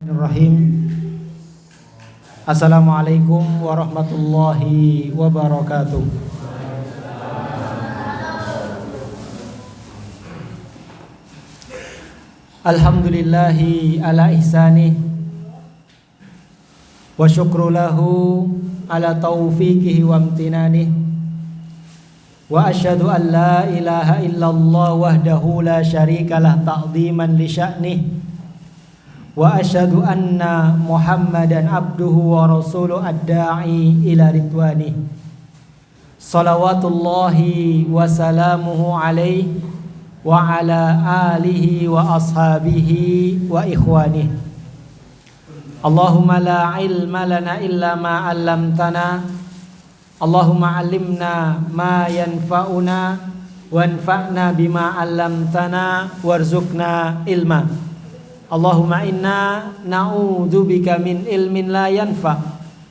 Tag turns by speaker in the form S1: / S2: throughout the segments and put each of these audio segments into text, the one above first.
S1: Bismillahirrahmanirrahim. Assalamualaikum warahmatullahi wabarakatuh. Alhamdulillahi ala ihsanih wa syukru lahu ala taufiqihi wa amtinanih. Wa asyhadu an la ilaha illallah wahdahu la syarikalah ta'dhiman li sya'nih. Wa asyhadu anna Muhammadan abduhu wa rasuluhu ad-da'i ila ridwanih. Salawatullahi wa salamuhu alaihi wa ala alihi wa ashabihi wa ikhwanih. Allahumma la ilma lana illa ma 'allamtana. Allahumma 'allimna ma yanfa'una wanfa'na bima 'allamtana warzuqna ilma. Allahumma inna na'udzubika min ilmin la yanfa'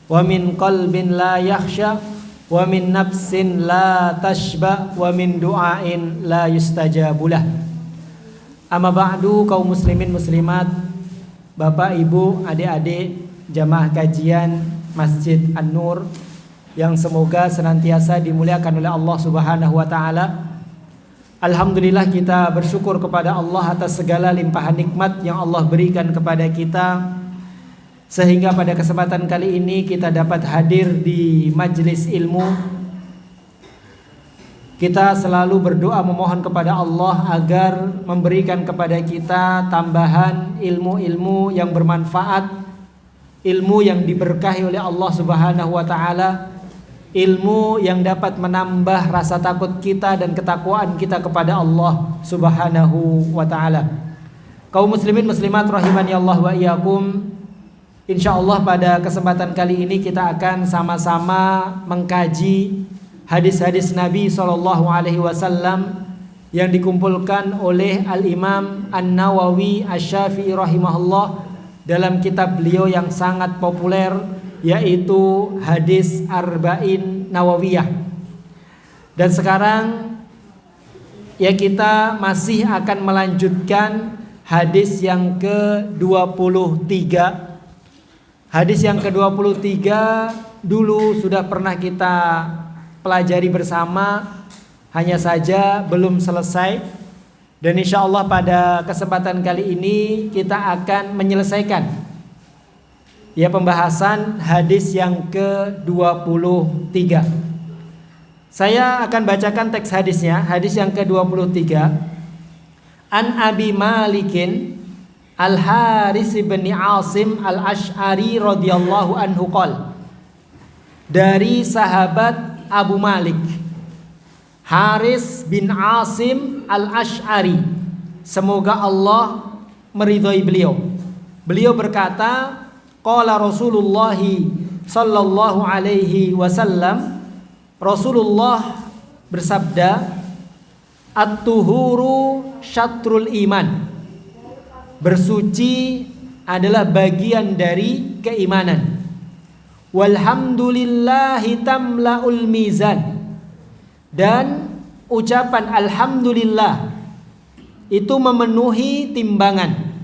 S1: wa min qalbin la yakhsha wa min nafsin la tashba wa min du'ain la yustajabulah. Amma ba'du, kaum muslimin muslimat, Bapak, Ibu, adik-adik jamaah kajian Masjid An-Nur yang semoga senantiasa dimuliakan oleh Allah Subhanahu wa taala. Alhamdulillah, kita bersyukur kepada Allah atas segala limpahan nikmat yang Allah berikan kepada kita, sehingga pada kesempatan kali ini kita dapat hadir di majelis ilmu. Kita selalu berdoa memohon kepada Allah agar memberikan kepada kita tambahan ilmu-ilmu yang bermanfaat, ilmu yang diberkahi oleh Allah Subhanahu wa taala, ilmu yang dapat menambah rasa takut kita dan ketakwaan kita kepada Allah Subhanahu wa taala. Kaum muslimin muslimat rahimani Allah wa iyyakum. Insyaallah pada kesempatan kali ini kita akan sama-sama mengkaji hadis-hadis Nabi SAW yang dikumpulkan oleh Al-Imam An-Nawawi Asy-Syafi'i rahimahullah dalam kitab beliau yang sangat populer, yaitu Hadis Arba'in Nawawiyah. Dan sekarang ya kita masih akan melanjutkan hadis yang ke-23. Hadis yang ke-23 dulu sudah pernah kita pelajari bersama, hanya saja belum selesai. Dan insya Allah pada kesempatan kali ini kita akan menyelesaikan ya pembahasan hadis yang ke-23. Saya akan bacakan teks hadisnya. Hadis yang ke-23. An Abi Malikin Al-Haris bin Asim Al-Asy'ari radhiyallahu anhu qala, dari sahabat Abu Malik Haris bin Asim Al-Asy'ari, semoga Allah meridhai beliau. Beliau berkata, qala Rasulullah sallallahu alaihi wasallam, Rasulullah bersabda, at-tuhuru syatrul iman, bersuci adalah bagian dari keimanan. Walhamdulillahi tamla'ul mizan, dan ucapan alhamdulillah itu memenuhi timbangan.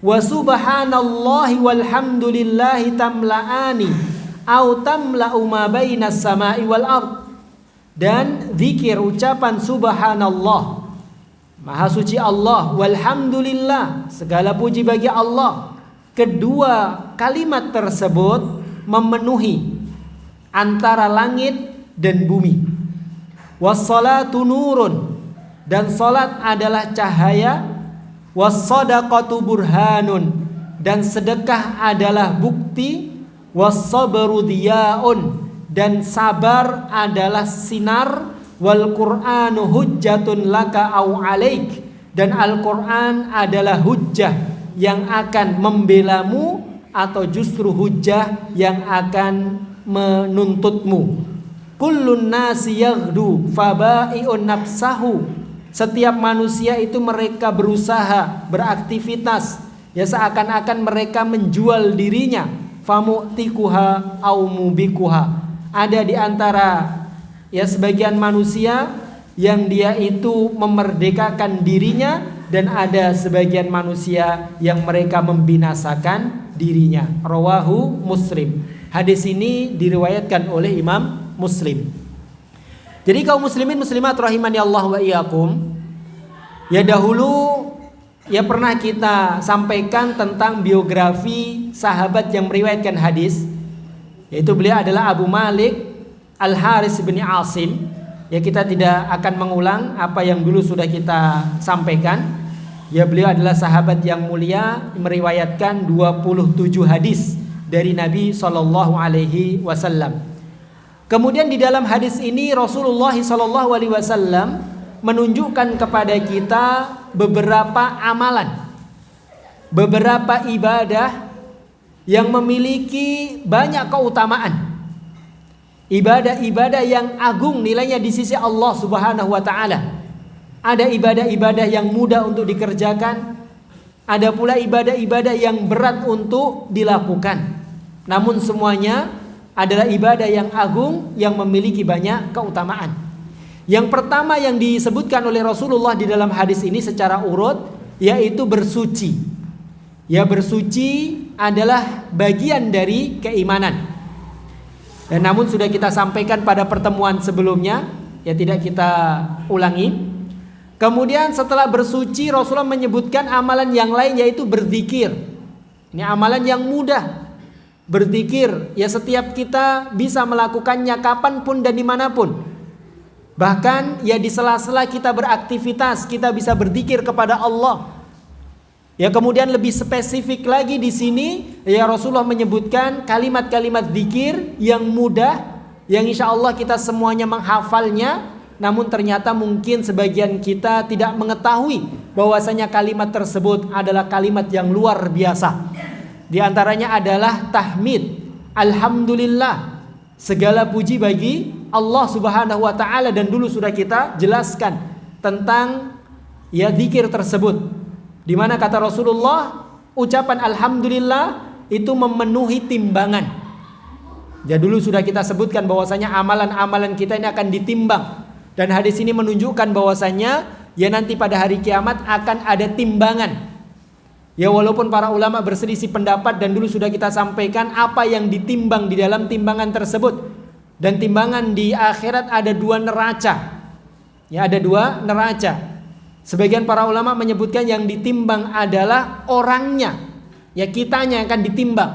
S1: Wa subhanallahi walhamdulillahi tamla'ani au tamla'u ma bainas sama'i wal ard, dan zikir ucapan subhanallah, maha suci Allah, walhamdulillah, segala puji bagi Allah, kedua kalimat tersebut memenuhi antara langit dan bumi. Wassalatu nurun, dan salat adalah cahaya. Was-shadaqatu burhanun, dan sedekah adalah bukti. Was-sabru diyaun, dan sabar adalah sinar. Wal Qur'anu hujjatun laka au alaik, dan Al-Qur'an adalah hujjah yang akan membelamu atau justru hujjah yang akan menuntutmu. Kullun nasi yaghdu fabai'un nafsahu, setiap manusia itu mereka berusaha, beraktivitas, ya seakan-akan mereka menjual dirinya. Famu'tikuha au mubikuha, ada di antara ya sebagian manusia yang dia itu memerdekakan dirinya, dan ada sebagian manusia yang mereka membinasakan dirinya. Rawahu Muslim. Hadis ini diriwayatkan oleh Imam Muslim. Jadi kaum muslimin muslimat rahimani Allah wa iyyakum, ya dahulu ya pernah kita sampaikan tentang biografi sahabat yang meriwayatkan hadis, yaitu beliau adalah Abu Malik Al-Haris bin Asim. Ya kita tidak akan mengulang apa yang dulu sudah kita sampaikan. Ya beliau adalah sahabat yang mulia, meriwayatkan 27 hadis dari Nabi SAW. Kemudian di dalam hadis ini Rasulullah SAW menunjukkan kepada kita beberapa amalan, beberapa ibadah yang memiliki banyak keutamaan. Ibadah-ibadah yang agung nilainya di sisi Allah Subhanahu wa taala. Ada ibadah-ibadah yang mudah untuk dikerjakan, ada pula ibadah-ibadah yang berat untuk dilakukan. Namun semuanya adalah ibadah yang agung yang memiliki banyak keutamaan. Yang pertama yang disebutkan oleh Rasulullah di dalam hadis ini secara urut yaitu bersuci. Ya bersuci adalah bagian dari keimanan. Dan namun sudah kita sampaikan pada pertemuan sebelumnya, ya tidak kita ulangi. Kemudian setelah bersuci Rasulullah menyebutkan amalan yang lain yaitu berzikir. Ini amalan yang mudah. Berzikir ya setiap kita bisa melakukannya kapanpun dan dimanapun. Bahkan ya di sela-sela kita beraktivitas kita bisa berzikir kepada Allah. Ya kemudian lebih spesifik lagi di sini ya Rasulullah menyebutkan kalimat-kalimat zikir yang mudah, yang insya Allah kita semuanya menghafalnya. Namun ternyata mungkin sebagian kita tidak mengetahui bahwasanya kalimat tersebut adalah kalimat yang luar biasa. Di antaranya adalah tahmid, alhamdulillah, segala puji bagi Allah Subhanahu wa taala, dan dulu sudah kita jelaskan tentang ya zikir tersebut. Di mana kata Rasulullah, ucapan alhamdulillah itu memenuhi timbangan. Ya dulu sudah kita sebutkan bahwasanya amalan-amalan kita ini akan ditimbang, dan hadis ini menunjukkan bahwasanya ya nanti pada hari kiamat akan ada timbangan. Ya walaupun para ulama berselisih pendapat dan dulu sudah kita sampaikan apa yang ditimbang di dalam timbangan tersebut. Dan timbangan di akhirat ada 2 neraca. Ya ada 2 neraca. Sebagian para ulama menyebutkan yang ditimbang adalah orangnya. Ya kitanya yang akan ditimbang.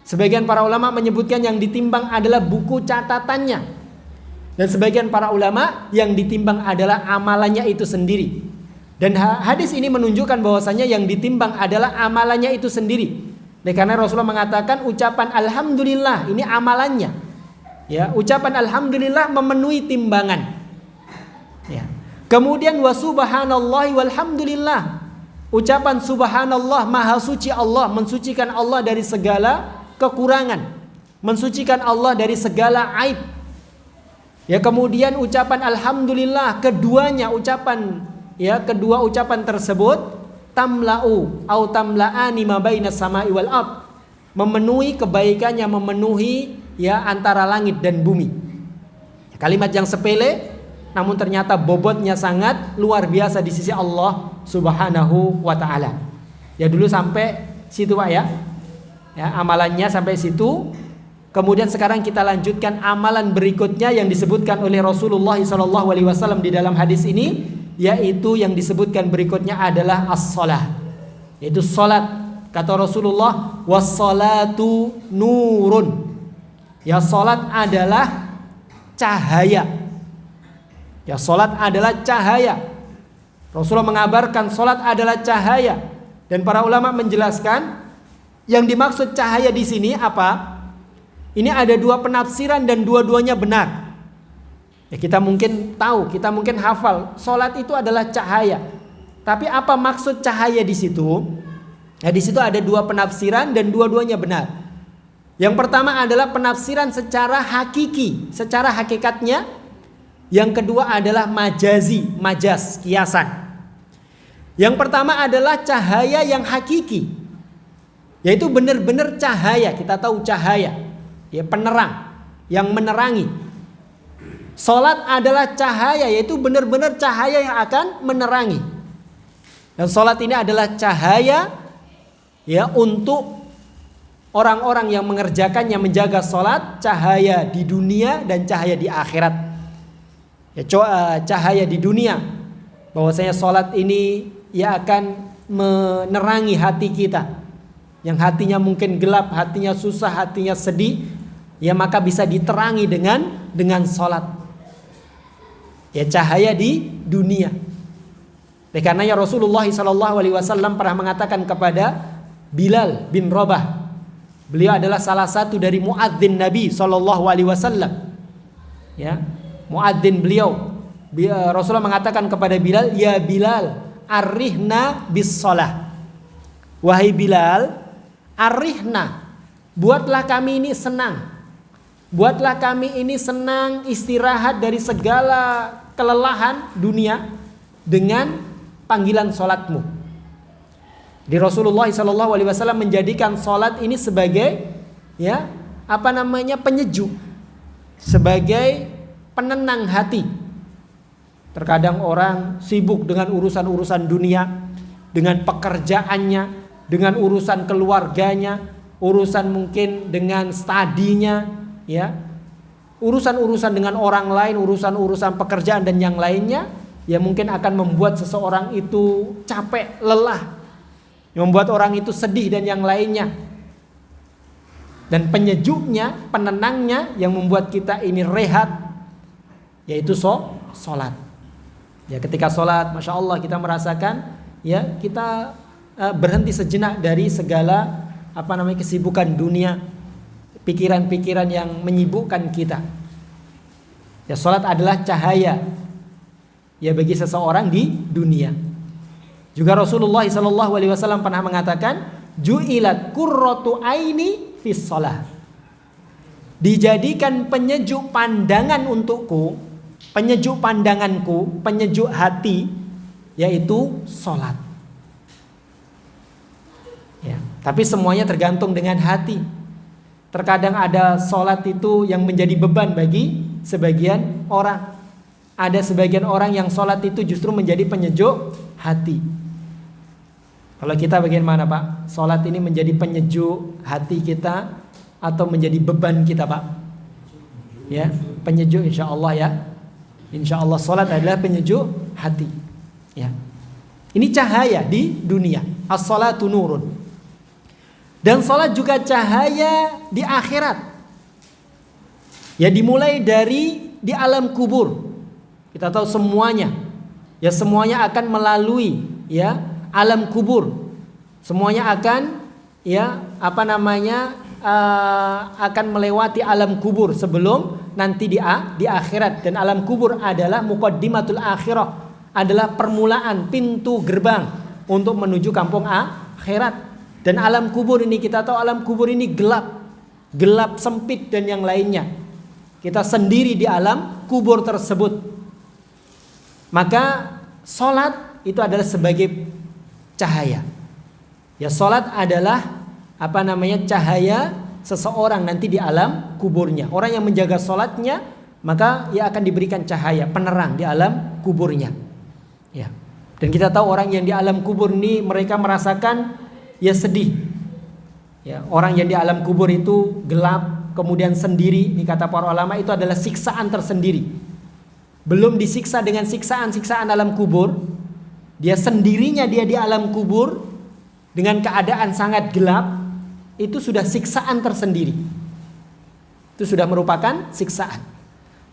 S1: Sebagian para ulama menyebutkan yang ditimbang adalah buku catatannya. Dan sebagian para ulama yang ditimbang adalah amalannya itu sendiri. Dan hadis ini menunjukkan bahwasanya yang ditimbang adalah amalannya itu sendiri. Karena Rasulullah mengatakan ucapan alhamdulillah ini amalannya. Ya, ucapan alhamdulillah memenuhi timbangan. Ya. Kemudian wa subhanallahi walhamdulillah. Ucapan subhanallah, maha suci Allah, mensucikan Allah dari segala kekurangan, mensucikan Allah dari segala aib. Ya, kemudian ucapan alhamdulillah, keduanya ucapan ya kedua ucapan tersebut tamla'u au tamla'ani ma bainas sama'i wal ard, memenuhi kebaikannya, memenuhi ya antara langit dan bumi. Kalimat yang sepele namun ternyata bobotnya sangat luar biasa di sisi Allah Subhanahu wa taala. Ya dulu sampai situ Pak ya. Ya amalannya sampai situ. Kemudian sekarang kita lanjutkan amalan berikutnya yang disebutkan oleh Rasulullah SAW di dalam hadis ini, yaitu yang disebutkan berikutnya adalah as-shalah, yaitu salat. Kata Rasulullah, was-salatu nurun. Ya salat adalah cahaya. Ya salat adalah cahaya. Rasulullah mengabarkan salat adalah cahaya, dan para ulama menjelaskan yang dimaksud cahaya di sini apa? Ini ada 2 penafsiran dan dua-duanya benar. Ya, kita mungkin tahu, kita mungkin hafal, salat itu adalah cahaya. Tapi apa maksud cahaya di situ? Ya, di situ ada 2 penafsiran dan dua-duanya benar. Yang pertama adalah penafsiran secara hakiki, secara hakikatnya. Yang kedua adalah majazi, majaz, kiasan. Yang pertama adalah cahaya yang hakiki, yaitu benar-benar cahaya. Kita tahu cahaya, ya penerang, yang menerangi. Salat adalah cahaya, yaitu benar-benar cahaya yang akan menerangi. Dan salat ini adalah cahaya ya untuk orang-orang yang mengerjakannya, menjaga sholat, cahaya di dunia dan cahaya di akhirat. Ya, cahaya di dunia, bahwasanya sholat ini ya akan menerangi hati kita, yang hatinya mungkin gelap, hatinya susah, hatinya sedih, ya maka bisa diterangi dengan sholat. Ya, cahaya di dunia. Karena Rasulullah SAW pernah mengatakan kepada Bilal bin Rabah, beliau adalah salah satu dari muadzin Nabi SAW. Ya, muadzin beliau. Rasulullah mengatakan kepada Bilal, ya Bilal, arihna bis shalah. Wahai Bilal, arihna, buatlah kami ini senang. Buatlah kami ini senang, istirahat dari segala kelelahan dunia dengan panggilan sholatmu. Di Rasulullah SAW menjadikan sholat ini sebagai penyejuk, sebagai penenang hati. Terkadang orang sibuk dengan urusan-urusan dunia, dengan pekerjaannya, dengan urusan keluarganya, urusan mungkin dengan studinya, ya, urusan-urusan dengan orang lain, urusan-urusan pekerjaan dan yang lainnya, ya mungkin akan membuat seseorang itu capek, lelah, membuat orang itu sedih dan yang lainnya. Dan penyejuknya, penenangnya yang membuat kita ini rehat, yaitu sholat. Ya, ketika sholat, masya Allah kita merasakan, ya kita berhenti sejenak dari segala kesibukan dunia, pikiran-pikiran yang menyibukkan kita. Ya, sholat adalah cahaya ya bagi seseorang di dunia. Juga Rasulullah SAW pernah mengatakan, ju'ilat qurratu aini fis shalah. Dijadikan penyejuk pandangan untukku, penyejuk pandanganku, penyejuk hati, yaitu sholat. Ya, tapi semuanya tergantung dengan hati. Terkadang ada sholat itu yang menjadi beban bagi sebagian orang. Ada sebagian orang yang sholat itu justru menjadi penyejuk hati. Kalau kita bagaimana Pak? Sholat ini menjadi penyejuk hati kita atau menjadi beban kita Pak? Ya, penyejuk insya Allah ya. Insya Allah sholat adalah penyejuk hati. Ya. Ini cahaya di dunia. As-sholatu nurun. Dan sholat juga cahaya di akhirat. Ya, dimulai dari di alam kubur. Kita tahu semuanya. Ya, semuanya akan melalui ya alam kubur. Semuanya akan akan melewati alam kubur sebelum nanti di akhirat. Dan alam kubur adalah muqaddimatul akhirah, adalah permulaan, pintu gerbang untuk menuju kampung akhirat. Dan alam kubur ini, kita tahu alam kubur ini gelap sempit dan yang lainnya. Kita sendiri di alam kubur tersebut. Maka sholat itu adalah sebagai cahaya. Ya, sholat adalah cahaya seseorang nanti di alam kuburnya. Orang yang menjaga sholatnya, maka ia akan diberikan cahaya, penerang di alam kuburnya. Ya. Dan kita tahu orang yang di alam kubur ini mereka merasakan ya sedih. Ya, orang yang di alam kubur itu gelap, kemudian sendiri. Ini kata para ulama itu adalah siksaan tersendiri. Belum disiksa dengan siksaan-siksaan alam kubur, dia sendirinya dia di alam kubur dengan keadaan sangat gelap, itu sudah siksaan tersendiri. Itu sudah merupakan siksaan.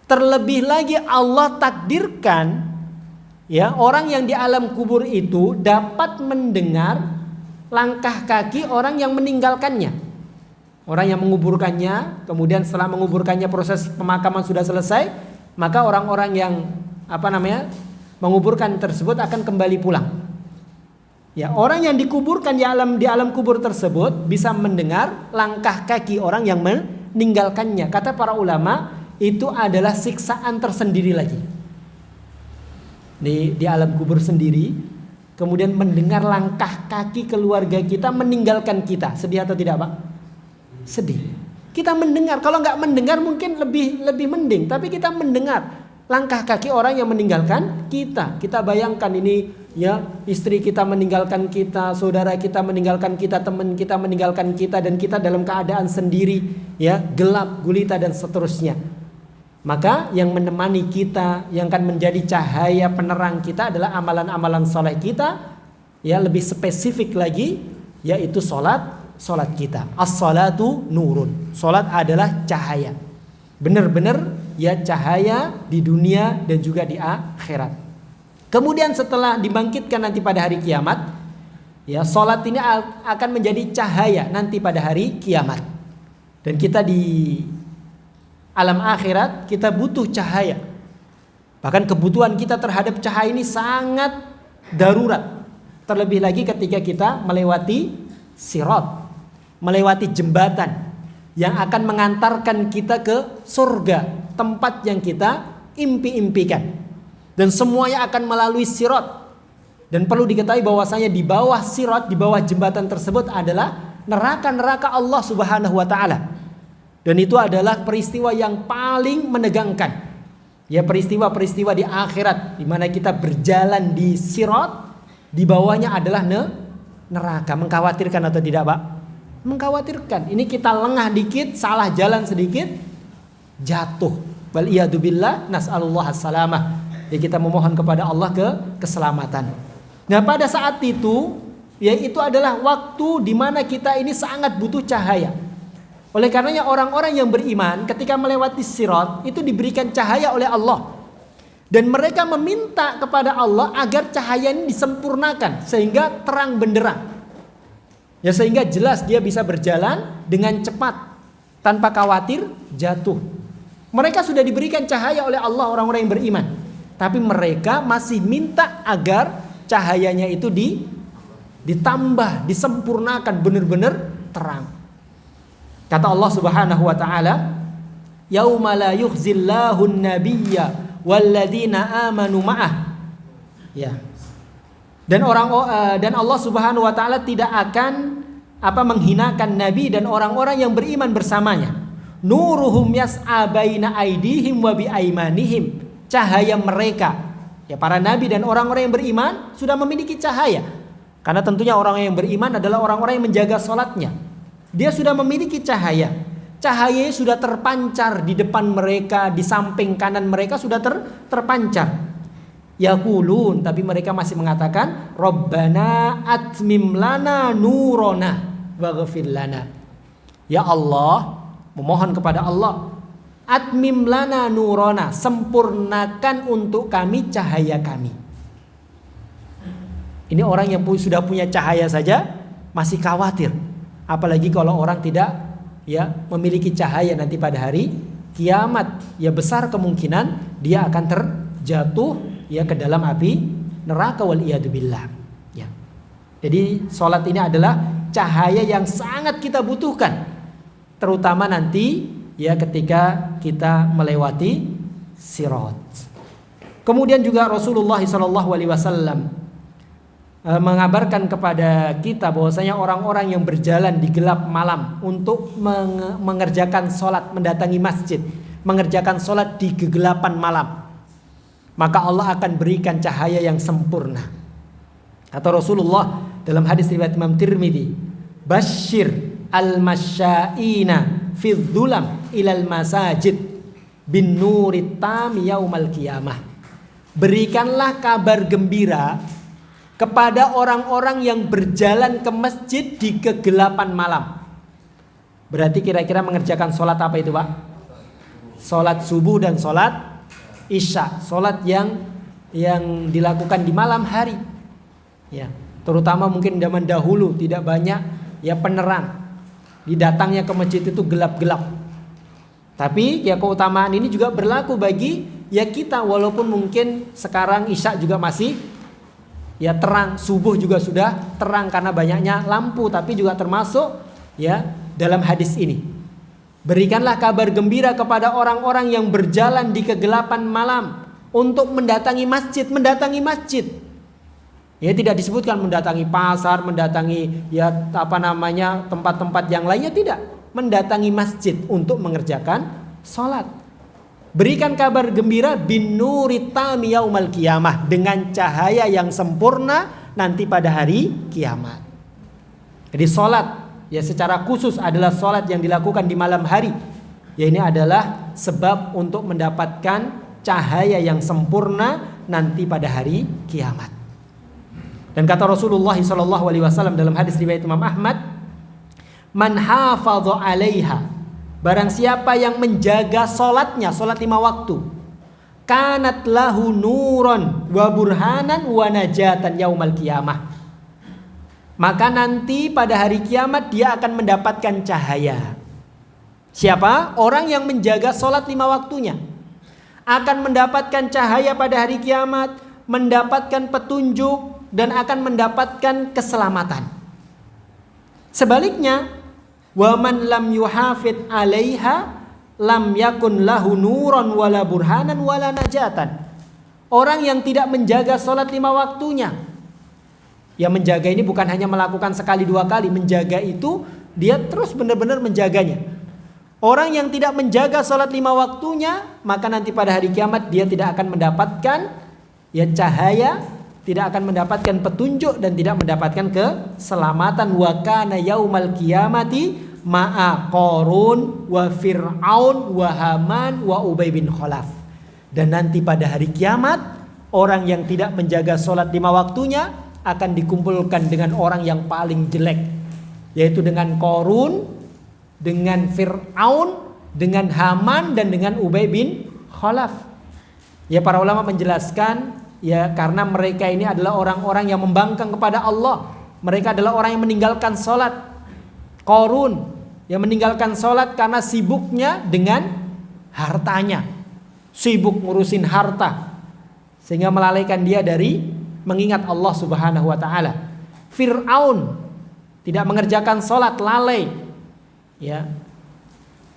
S1: Terlebih lagi Allah takdirkan ya orang yang di alam kubur itu dapat mendengar langkah kaki orang yang meninggalkannya. Orang yang menguburkannya, kemudian setelah menguburkannya proses pemakaman sudah selesai, maka orang-orang yang menguburkan tersebut akan kembali pulang. Ya, orang yang dikuburkan di alam kubur tersebut bisa mendengar langkah kaki orang yang meninggalkannya. Kata para ulama, itu adalah siksaan tersendiri lagi. Di alam kubur sendiri, kemudian mendengar langkah kaki keluarga kita meninggalkan kita. Sedih atau tidak, Pak? Sedih. Kita mendengar, kalau nggak mendengar mungkin lebih mending, tapi kita mendengar langkah kaki orang yang meninggalkan kita. Kita bayangkan ini ya, istri kita meninggalkan kita, saudara kita meninggalkan kita, teman kita meninggalkan kita, dan kita dalam keadaan sendiri ya, gelap gulita dan seterusnya. Maka yang menemani kita, yang akan menjadi cahaya penerang kita adalah amalan-amalan soleh kita. Ya, lebih spesifik lagi yaitu solat kita. As-salatu nurun. Solat adalah cahaya. Benar-benar ya, cahaya di dunia dan juga di akhirat. Kemudian setelah dibangkitkan nanti pada hari kiamat, ya, solat ini akan menjadi cahaya nanti pada hari kiamat. Dan kita di alam akhirat kita butuh cahaya. Bahkan kebutuhan kita terhadap cahaya ini sangat darurat. Terlebih lagi ketika kita melewati sirat, melewati jembatan yang akan mengantarkan kita ke surga, tempat yang kita impi-impikan. Dan semuanya akan melalui sirat. Dan perlu diketahui bahwasanya di bawah sirat, di bawah jembatan tersebut adalah neraka-neraka Allah Subhanahu wa taala. Dan itu adalah peristiwa yang paling menegangkan. Ya, peristiwa-peristiwa di akhirat di mana kita berjalan di sirat, di bawahnya adalah neraka. Mengkhawatirkan atau tidak, Pak? Mengkhawatirkan. Ini kita lengah dikit, salah jalan sedikit, jatuh. Wal iyadu billah, nas'alullah as-salamah. Ya, kita memohon kepada Allah keselamatan. Nah, pada saat itu, ya, itu adalah waktu di mana kita ini sangat butuh cahaya. Oleh karenanya orang-orang yang beriman ketika melewati sirat itu diberikan cahaya oleh Allah. Dan mereka meminta kepada Allah agar cahaya ini disempurnakan sehingga terang benderang. Ya, sehingga jelas dia bisa berjalan dengan cepat tanpa khawatir jatuh. Mereka sudah diberikan cahaya oleh Allah, orang-orang yang beriman. Tapi mereka masih minta agar cahayanya itu ditambah, disempurnakan benar-benar terang. Kata Allah Subhanahu wa taala, "Yauma la yukhzillahu an-nabiyya walladzina amanu ma'ah." Ya. Dan Allah Subhanahu wa taala tidak akan menghinakan nabi dan orang-orang yang beriman bersamanya. Nuruhum yas'a baina aydihim wa bi aymanihim. Cahaya mereka, ya, para nabi dan orang-orang yang beriman sudah memiliki cahaya. Karena tentunya orang yang beriman adalah orang-orang yang menjaga salatnya. Dia sudah memiliki cahaya. Cahayanya sudah terpancar di depan mereka, di samping kanan mereka sudah terpancar. Yaqulun, tapi mereka masih mengatakan, Rabbana atmim lana nurona waghfir lana. Ya Allah, memohon kepada Allah, atmim lana nurona, sempurnakan untuk kami cahaya kami. Ini orang yang sudah punya cahaya saja masih khawatir. Apalagi kalau orang tidak ya memiliki cahaya nanti pada hari kiamat, ya besar kemungkinan dia akan terjatuh ya ke dalam api neraka wal iyadu billah. Ya. Jadi salat ini adalah cahaya yang sangat kita butuhkan, terutama nanti ya ketika kita melewati sirat. Kemudian juga Rasulullah SAW mengabarkan kepada kita bahwasanya orang-orang yang berjalan di gelap malam untuk mengerjakan sholat, mendatangi masjid, mengerjakan sholat di kegelapan malam, maka Allah akan berikan cahaya yang sempurna. Kata Rasulullah dalam hadis riwayat Imam Tirmidzi, "Basyir al-masya'ina fi dhulam ilal masajid bin nurit tam yaumal qiyamah." Berikanlah kabar gembira kepada orang-orang yang berjalan ke masjid di kegelapan malam. Berarti kira-kira mengerjakan sholat apa itu, Pak? Sholat subuh dan sholat isya. Sholat yang dilakukan di malam hari. Ya, terutama mungkin zaman dahulu tidak banyak ya penerang. Didatangnya ke masjid itu gelap-gelap. Tapi ya keutamaan ini juga berlaku bagi ya kita, walaupun mungkin sekarang isya juga masih ya terang, subuh juga sudah terang karena banyaknya lampu, tapi juga termasuk ya dalam hadis ini. Berikanlah kabar gembira kepada orang-orang yang berjalan di kegelapan malam untuk mendatangi masjid, Ya, tidak disebutkan mendatangi pasar, mendatangi ya tempat-tempat yang lainnya, tidak. Mendatangi masjid untuk mengerjakan sholat. berikan kabar gembira bin nuri tami yaumal qiyamah, dengan cahaya yang sempurna nanti pada hari kiamat. Jadi sholat ya secara khusus adalah sholat yang dilakukan di malam hari. Ya ini adalah sebab untuk mendapatkan cahaya yang sempurna nanti pada hari kiamat. Dan kata Rasulullah SAW dalam hadis riwayat Imam Ahmad, man hafadha 'alaiha, barang siapa yang menjaga solatnya, solat 5 waktu, kanat lahu nuron wa burhanan wa najatan yaumal qiyamah, maka nanti pada hari kiamat dia akan mendapatkan cahaya. Siapa? Orang yang menjaga solat 5 waktunya akan mendapatkan cahaya pada hari kiamat, mendapatkan petunjuk, dan akan mendapatkan keselamatan. Sebaliknya, wa man lam yuhafid 'alaiha lam yakun lahu nuron wala burhanan wala najatan. Orang yang tidak menjaga salat 5 waktunya. Ya menjaga ini bukan hanya melakukan sekali 2 kali, menjaga itu dia terus benar-benar menjaganya. Orang yang tidak menjaga salat 5 waktunya, maka nanti pada hari kiamat dia tidak akan mendapatkan ya cahaya, tidak akan mendapatkan petunjuk, dan tidak mendapatkan keselamatan. Wa kana yaumal qiyamati ma'a Qarun wa Fir'aun wa Haman wa Ubay bin Khalaf. Dan nanti pada hari kiamat orang yang tidak menjaga sholat 5 waktunya akan dikumpulkan dengan orang yang paling jelek, yaitu dengan Qarun, dengan Fir'aun, dengan Haman, dan dengan Ubay bin Khalaf. Ya para ulama menjelaskan, ya karena mereka ini adalah orang-orang yang membangkang kepada Allah. Mereka adalah orang yang meninggalkan sholat. Qarun yang meninggalkan sholat karena sibuknya dengan hartanya, sibuk ngurusin harta, sehingga melalaikan dia dari mengingat Allah Subhanahu wa ta'ala. Fir'aun tidak mengerjakan sholat, lalai, ya,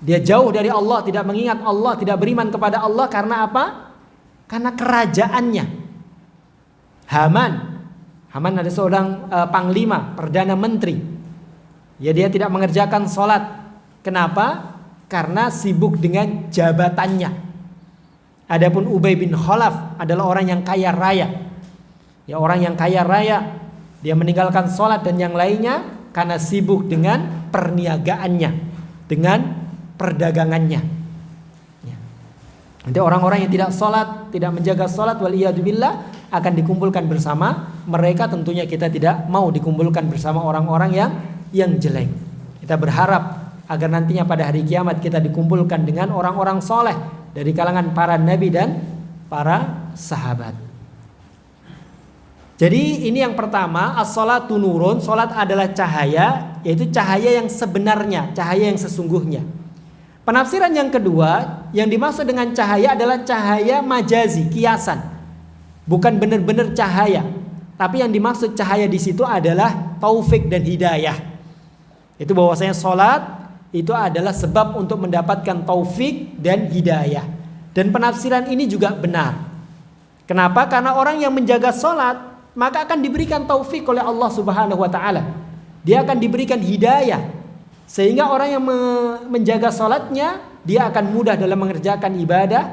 S1: dia jauh dari Allah, tidak mengingat Allah, tidak beriman kepada Allah. Karena apa? Karena kerajaannya. Haman ada seorang panglima, perdana menteri. Ya dia tidak mengerjakan sholat. Kenapa? Karena sibuk dengan jabatannya. Adapun Ubay bin Khalaf adalah orang yang kaya raya. Ya orang yang kaya raya, dia meninggalkan sholat dan yang lainnya karena sibuk dengan perniagaannya, dengan perdagangannya. Ya. Nanti orang-orang yang tidak sholat, tidak menjaga sholat, waliyadzubillah, akan dikumpulkan bersama mereka. Tentunya kita tidak mau dikumpulkan bersama orang-orang yang jelek. Kita berharap agar nantinya pada hari kiamat kita dikumpulkan dengan orang-orang soleh dari kalangan para nabi dan para sahabat. Jadi ini yang pertama, as-sholatu nurun, sholat adalah cahaya, yaitu cahaya yang sebenarnya, cahaya yang sesungguhnya. Penafsiran yang kedua, yang dimaksud dengan cahaya adalah cahaya majazi, kiasan, bukan benar-benar cahaya. Tapi yang dimaksud cahaya di situ adalah taufik dan hidayah. Itu bahwasanya sholat itu adalah sebab untuk mendapatkan taufik dan hidayah. Dan penafsiran ini juga benar. Kenapa? Karena orang yang menjaga sholat maka akan diberikan taufik oleh Allah Subhanahu wa ta'ala. Dia akan diberikan hidayah, sehingga orang yang menjaga sholatnya, dia akan mudah dalam mengerjakan ibadah.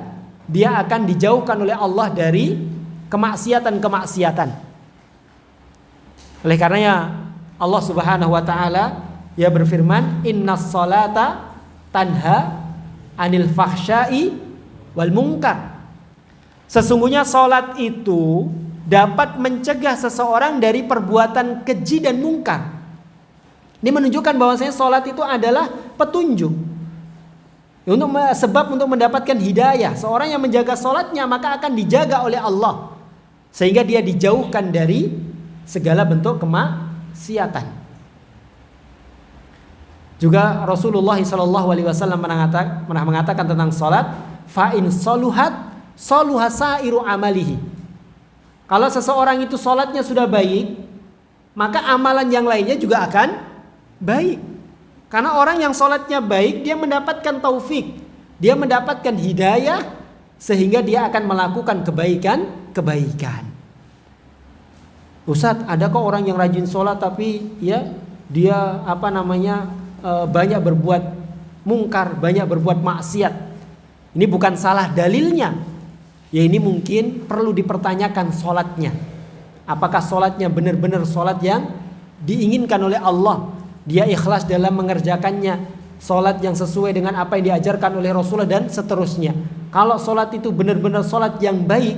S1: Dia akan dijauhkan oleh Allah dari kemaksiatan-kemaksiatan. Oleh karenanya Allah Subhanahu wa ta'ala ya berfirman, innas sholata tanha anil fahsya'i wal munkar. Sesungguhnya sholat itu dapat mencegah seseorang dari perbuatan keji dan mungkar. Ini menunjukkan bahwasanya sholat itu adalah petunjuk, sebab untuk mendapatkan hidayah. Seorang yang menjaga sholatnya maka akan dijaga oleh Allah, sehingga dia dijauhkan dari segala bentuk kemaksiatan. Juga Rasulullah SAW pernah mengatakan tentang sholat, fa in soluhat soluha sairu amalihi. Kalau seseorang itu sholatnya sudah baik, maka amalan yang lainnya juga akan baik. Karena orang yang sholatnya baik, dia mendapatkan taufik, dia mendapatkan hidayah, sehingga dia akan melakukan kebaikan. Ustadz, adakah orang yang rajin sholat tapi ya dia banyak berbuat mungkar, banyak berbuat maksiat? Ini bukan salah dalilnya. Ya ini mungkin perlu dipertanyakan sholatnya. Apakah sholatnya benar-benar sholat yang diinginkan oleh Allah? Dia ikhlas dalam mengerjakannya. Sholat yang sesuai dengan apa yang diajarkan oleh Rasulullah dan seterusnya. Kalau sholat itu benar-benar sholat yang baik,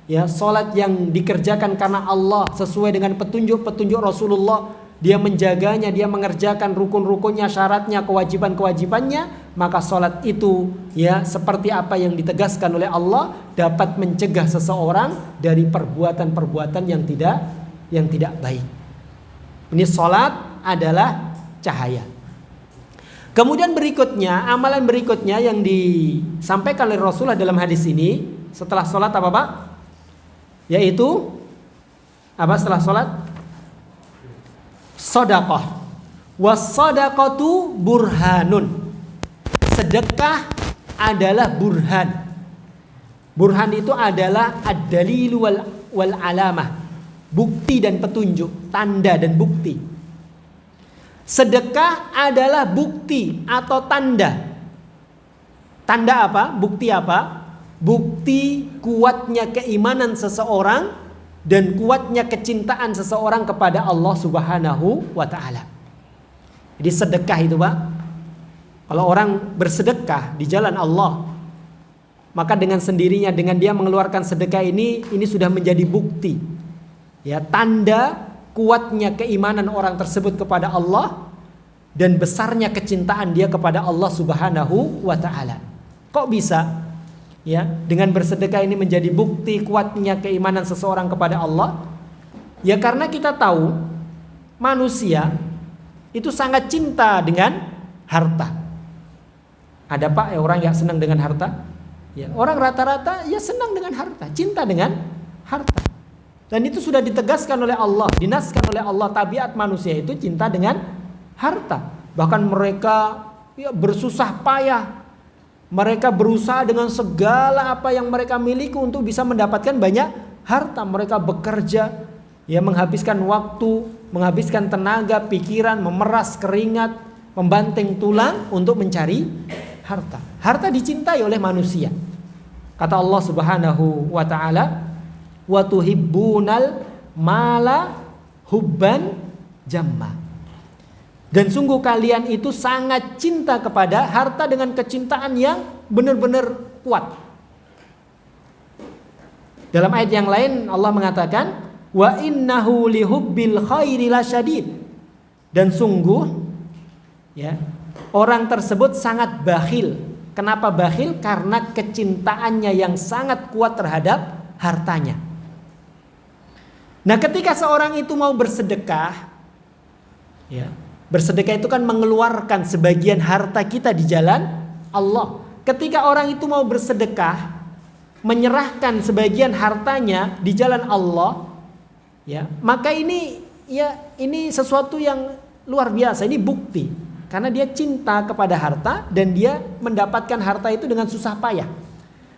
S1: ya sholat yang dikerjakan karena Allah sesuai dengan petunjuk-petunjuk Rasulullah, dia menjaganya, dia mengerjakan rukun-rukunnya, syaratnya, kewajiban-kewajibannya, maka sholat itu ya seperti apa yang ditegaskan oleh Allah, dapat mencegah seseorang dari perbuatan-perbuatan yang tidak baik. Ini sholat adalah cahaya. Kemudian berikutnya, amalan berikutnya yang disampaikan oleh Rasulullah dalam hadis ini setelah sholat apa Pak? Yaitu apa setelah sholat? Sedekah. Was-sadaqatu burhanun. Sedekah adalah burhan. Burhan itu adalah ad-dalil wal alamah. Bukti dan petunjuk, tanda dan bukti. Sedekah adalah bukti atau tanda. Tanda apa? Bukti apa? Bukti kuatnya keimanan seseorang dan kuatnya kecintaan seseorang kepada Allah Subhanahu wa ta'ala. Jadi sedekah itu Pak, kalau orang bersedekah di jalan Allah, maka dengan sendirinya dengan dia mengeluarkan sedekah ini sudah menjadi bukti. Ya, tanda kuatnya keimanan orang tersebut kepada Allah dan besarnya kecintaan dia kepada Allah Subhanahu wa ta'ala. Kok bisa? Ya, dengan bersedekah ini menjadi bukti kuatnya keimanan seseorang kepada Allah. Ya karena kita tahu manusia itu sangat cinta dengan harta. Ada Pak orang yang senang dengan harta? Ya, orang rata-rata ya senang dengan harta, cinta dengan harta. Dan itu sudah ditegaskan oleh Allah, dinaskan oleh Allah, tabiat manusia itu cinta dengan harta. Bahkan mereka ya bersusah payah, mereka berusaha dengan segala apa yang mereka miliki untuk bisa mendapatkan banyak harta. Mereka bekerja, ya menghabiskan waktu, menghabiskan tenaga, pikiran, memeras keringat, membanting tulang untuk mencari harta. Harta dicintai oleh manusia. Kata Allah Subhanahu wa ta'ala, wa tuhibbunal mala hubban jamma. Dan sungguh kalian itu sangat cinta kepada harta dengan kecintaan yang benar-benar kuat. Dalam ayat yang lain Allah mengatakan wa innahu lihubbil khairi lasyadid. Dan sungguh ya orang tersebut sangat bakhil. Kenapa bakhil? Karena kecintaannya yang sangat kuat terhadap hartanya. Nah, ketika seorang itu mau bersedekah, ya, bersedekah itu kan mengeluarkan sebagian harta kita di jalan Allah. Ketika orang itu mau bersedekah, menyerahkan sebagian hartanya di jalan Allah, ya, maka ini sesuatu yang luar biasa. Ini bukti karena dia cinta kepada harta dan dia mendapatkan harta itu dengan susah payah.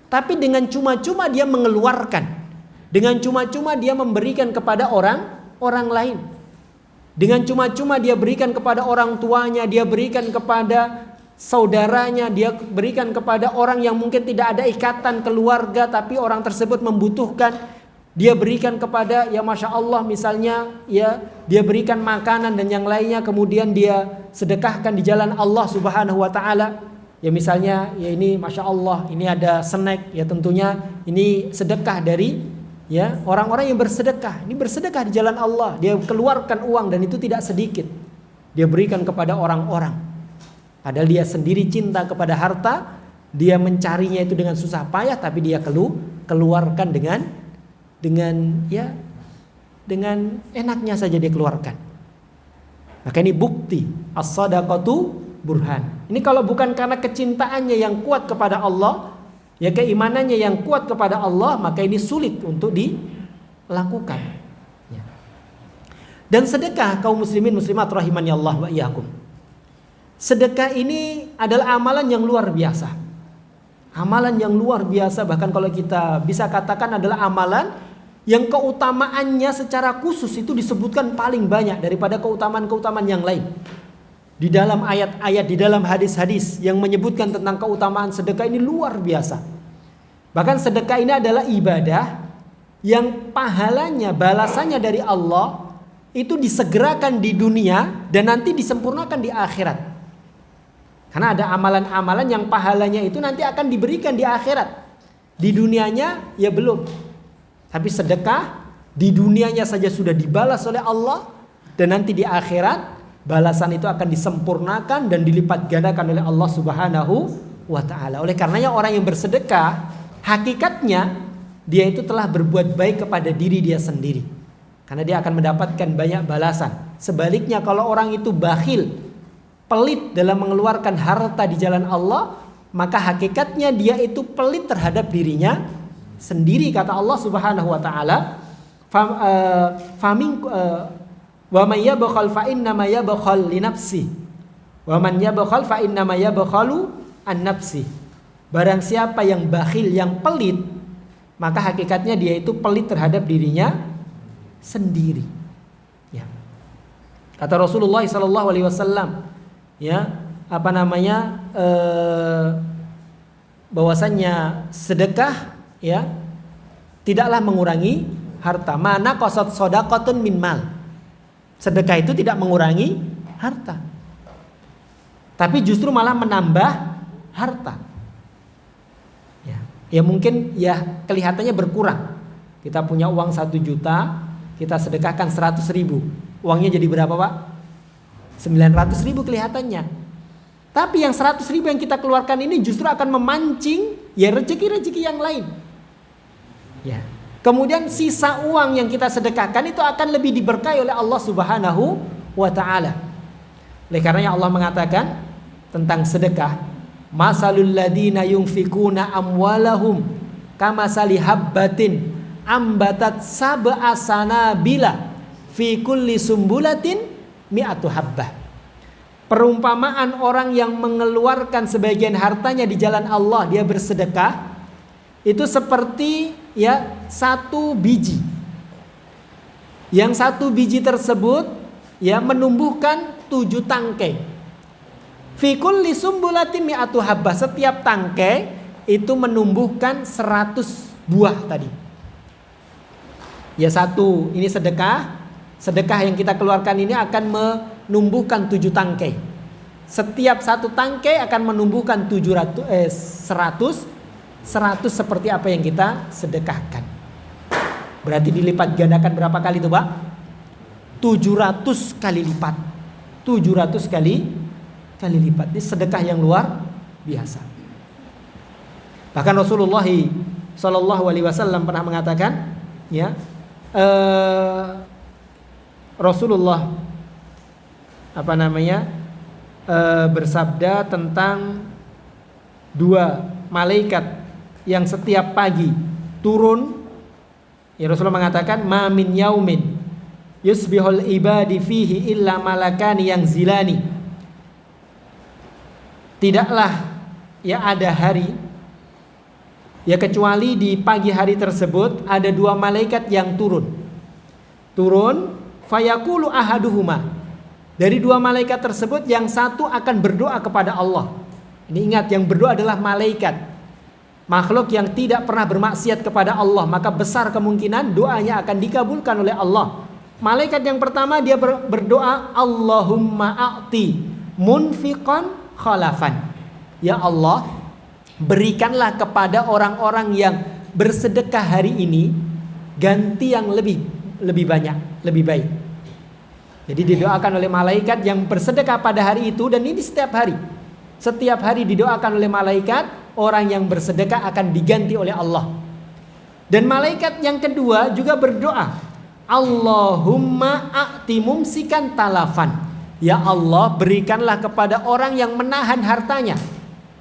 S1: Tapi dengan cuma-cuma dia mengeluarkan. Dengan cuma-cuma dia memberikan kepada orang lain. Dengan cuma-cuma dia berikan kepada orang tuanya, dia berikan kepada saudaranya, dia berikan kepada orang yang mungkin tidak ada ikatan keluarga tapi orang tersebut membutuhkan. Dia berikan kepada ya Masya Allah misalnya ya dia berikan makanan dan yang lainnya, kemudian dia sedekahkan di jalan Allah Subhanahu wa ta'ala. Ya misalnya ya ini Masya Allah ini ada snack, ya tentunya ini sedekah dari ya orang-orang yang bersedekah. Ini bersedekah di jalan Allah, dia keluarkan uang dan itu tidak sedikit, dia berikan kepada orang-orang. Padahal dia sendiri cinta kepada harta, dia mencarinya itu dengan susah payah, tapi dia keluarkan dengan enaknya saja dia keluarkan. Maka ini bukti as-sadaqatu burhan. Ini kalau bukan karena kecintaannya yang kuat kepada Allah, ya keimanannya yang kuat kepada Allah, maka ini sulit untuk dilakukan. Ya. Dan sedekah kaum muslimin muslimat rahimani Allah wa iyyakum. Sedekah ini adalah amalan yang luar biasa. Amalan yang luar biasa, bahkan kalau kita bisa katakan adalah amalan yang keutamaannya secara khusus itu disebutkan paling banyak daripada keutamaan-keutamaan yang lain. Di dalam ayat-ayat, di dalam hadis-hadis yang menyebutkan tentang keutamaan sedekah ini luar biasa. Bahkan sedekah ini adalah ibadah yang pahalanya, balasannya dari Allah itu disegerakan di dunia dan nanti disempurnakan di akhirat. Karena ada amalan-amalan yang pahalanya itu nanti akan diberikan di akhirat. Di dunianya ya belum. Tapi sedekah di dunianya saja sudah dibalas oleh Allah, dan nanti di akhirat balasan itu akan disempurnakan dan dilipat gandakan oleh Allah Subhanahu wa taala. Oleh karenanya orang yang bersedekah hakikatnya dia itu telah berbuat baik kepada diri dia sendiri, karena dia akan mendapatkan banyak balasan. Sebaliknya kalau orang itu bakhil, pelit dalam mengeluarkan harta di jalan Allah, maka hakikatnya dia itu pelit terhadap dirinya sendiri. Kata Allah Subhanahu wa taala, wa may yabkhal fa innama yabkhal li nafsi wa man yabkhal fa innama yabkhalu an nafsi. Barang siapa yang bakhil, yang pelit, maka hakikatnya dia itu pelit terhadap dirinya sendiri. Ya. Kata Rasulullah SAW, ya, bahwasannya sedekah, ya, tidaklah mengurangi harta. Mana qasat shadaqatun min mal. Sedekah itu tidak mengurangi harta, tapi justru malah menambah harta. Ya mungkin ya kelihatannya berkurang. Kita punya uang 1 juta, kita sedekahkan 100.000. Uangnya jadi berapa, Pak? 900.000 kelihatannya. Tapi yang 100.000 yang kita keluarkan ini justru akan memancing ya rezeki-rezeki yang lain. Ya. Kemudian sisa uang yang kita sedekahkan itu akan lebih diberkahi oleh Allah Subhanahu wa taala. Oleh karenanya Allah mengatakan tentang sedekah, masalul ladina yunfikuna amwalahum kamasali habbatin ambatat sab'a sanabila fi kulli sumbulatin mi'atu habbah. Perumpamaan orang yang mengeluarkan sebagian hartanya di jalan Allah, dia bersedekah, itu seperti ya 1 biji. Yang 1 biji tersebut ya menumbuhkan 7 tangkai. Fi kulli sumbulatin mi'atu habbah. Setiap tangkai itu menumbuhkan 100 buah tadi. Ya ini sedekah. Sedekah yang kita keluarkan ini akan menumbuhkan 7 tangkai. Setiap 1 tangkai akan menumbuhkan 100 seperti apa yang kita sedekahkan. Berarti dilipat gandakan berapa kali itu, Pak? 700 kali lipat. 700 kali lipat. Ini sedekah yang luar biasa. Bahkan Rasulullah SAW pernah mengatakan, ya, Rasulullah bersabda tentang 2 malaikat yang setiap pagi turun. Ya, Rasulullah mengatakan, ma min yaumin yusbihul ibadi fihi illa malakani yang zilani. Tidaklah ya ada hari ya kecuali di pagi hari tersebut ada 2 malaikat yang turun fayaqulu ahaduhuma. Dari 2 malaikat tersebut yang satu akan berdoa kepada Allah. Ini ingat, yang berdoa adalah malaikat, makhluk yang tidak pernah bermaksiat kepada Allah, maka besar kemungkinan doanya akan dikabulkan oleh Allah. Malaikat yang pertama dia berdoa, Allahumma a'ti munfiqan khalafan. Ya Allah, berikanlah kepada orang-orang yang bersedekah hari ini ganti yang lebih banyak, lebih baik. Jadi didoakan oleh malaikat yang bersedekah pada hari itu, dan ini setiap hari. Setiap hari didoakan oleh malaikat, orang yang bersedekah akan diganti oleh Allah. Dan malaikat yang kedua juga berdoa, Allahumma a'ti mumsikan talafan. Ya Allah, berikanlah kepada orang yang menahan hartanya,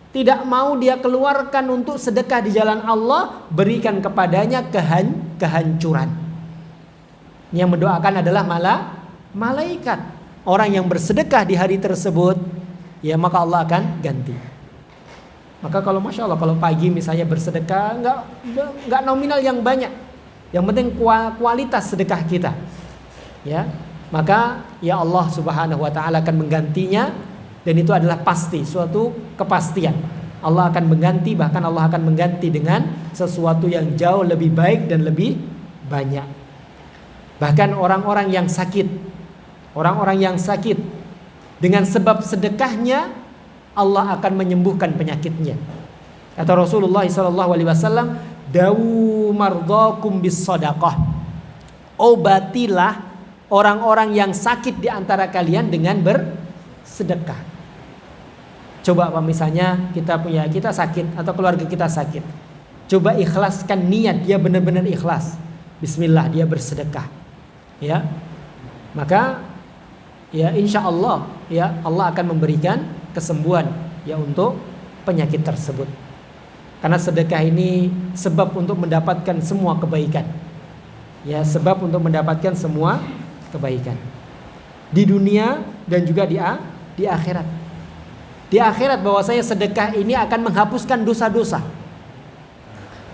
S1: tidak mau dia keluarkan untuk sedekah di jalan Allah, berikan kepadanya kehancuran. Yang mendoakan adalah malaikat. Orang yang bersedekah di hari tersebut, ya maka Allah akan ganti. Maka kalau Masya Allah, kalau pagi misalnya bersedekah, nggak nominal yang banyak, yang penting kualitas sedekah kita, ya, maka ya Allah Subhanahu wa taala akan menggantinya Dan itu adalah pasti, suatu kepastian. Allah akan mengganti, bahkan Allah akan mengganti dengan sesuatu yang jauh lebih baik dan lebih banyak. Bahkan orang-orang yang sakit, dengan sebab sedekahnya Allah akan menyembuhkan penyakitnya. Kata Rasulullah SAW, dawu mardakum bis sadaqah. Obatilah orang-orang yang sakit di antara kalian dengan bersedekah. Coba Pak, misalnya kita sakit atau keluarga kita sakit. Coba ikhlaskan niat, dia benar-benar ikhlas. Bismillah, dia bersedekah. Ya. Maka ya insya Allah ya Allah akan memberikan kesembuhan ya untuk penyakit tersebut. Karena sedekah ini sebab untuk mendapatkan semua kebaikan. Ya, sebab untuk mendapatkan semua kebaikan. Di dunia dan juga di akhirat. Di akhirat bahwasanya sedekah ini akan menghapuskan dosa-dosa.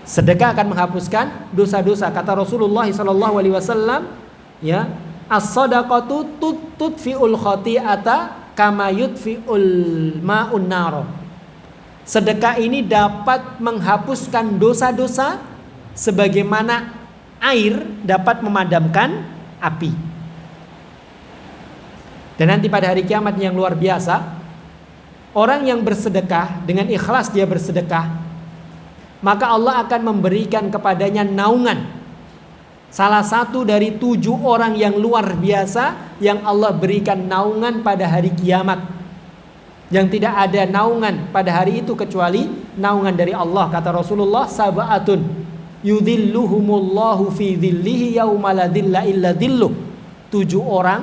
S1: Sedekah akan menghapuskan dosa-dosa. Kata Rasulullah SAW, ya, as-sadaqatu tudfi'ul khati'ata kama yudfi'ul ma'un nar. Sedekah ini dapat menghapuskan dosa-dosa sebagaimana air dapat memadamkan api. Dan nanti pada hari kiamat yang luar biasa, orang yang bersedekah dengan ikhlas dia bersedekah, maka Allah akan memberikan kepadanya naungan. Salah satu dari 7 orang yang luar biasa yang Allah berikan naungan pada hari kiamat. Yang tidak ada naungan pada hari itu kecuali naungan dari Allah. Kata Rasulullah, sab'atun yudhilluhumullahu fi dhillihi yauma la dhilla illa dhilluh. 7 orang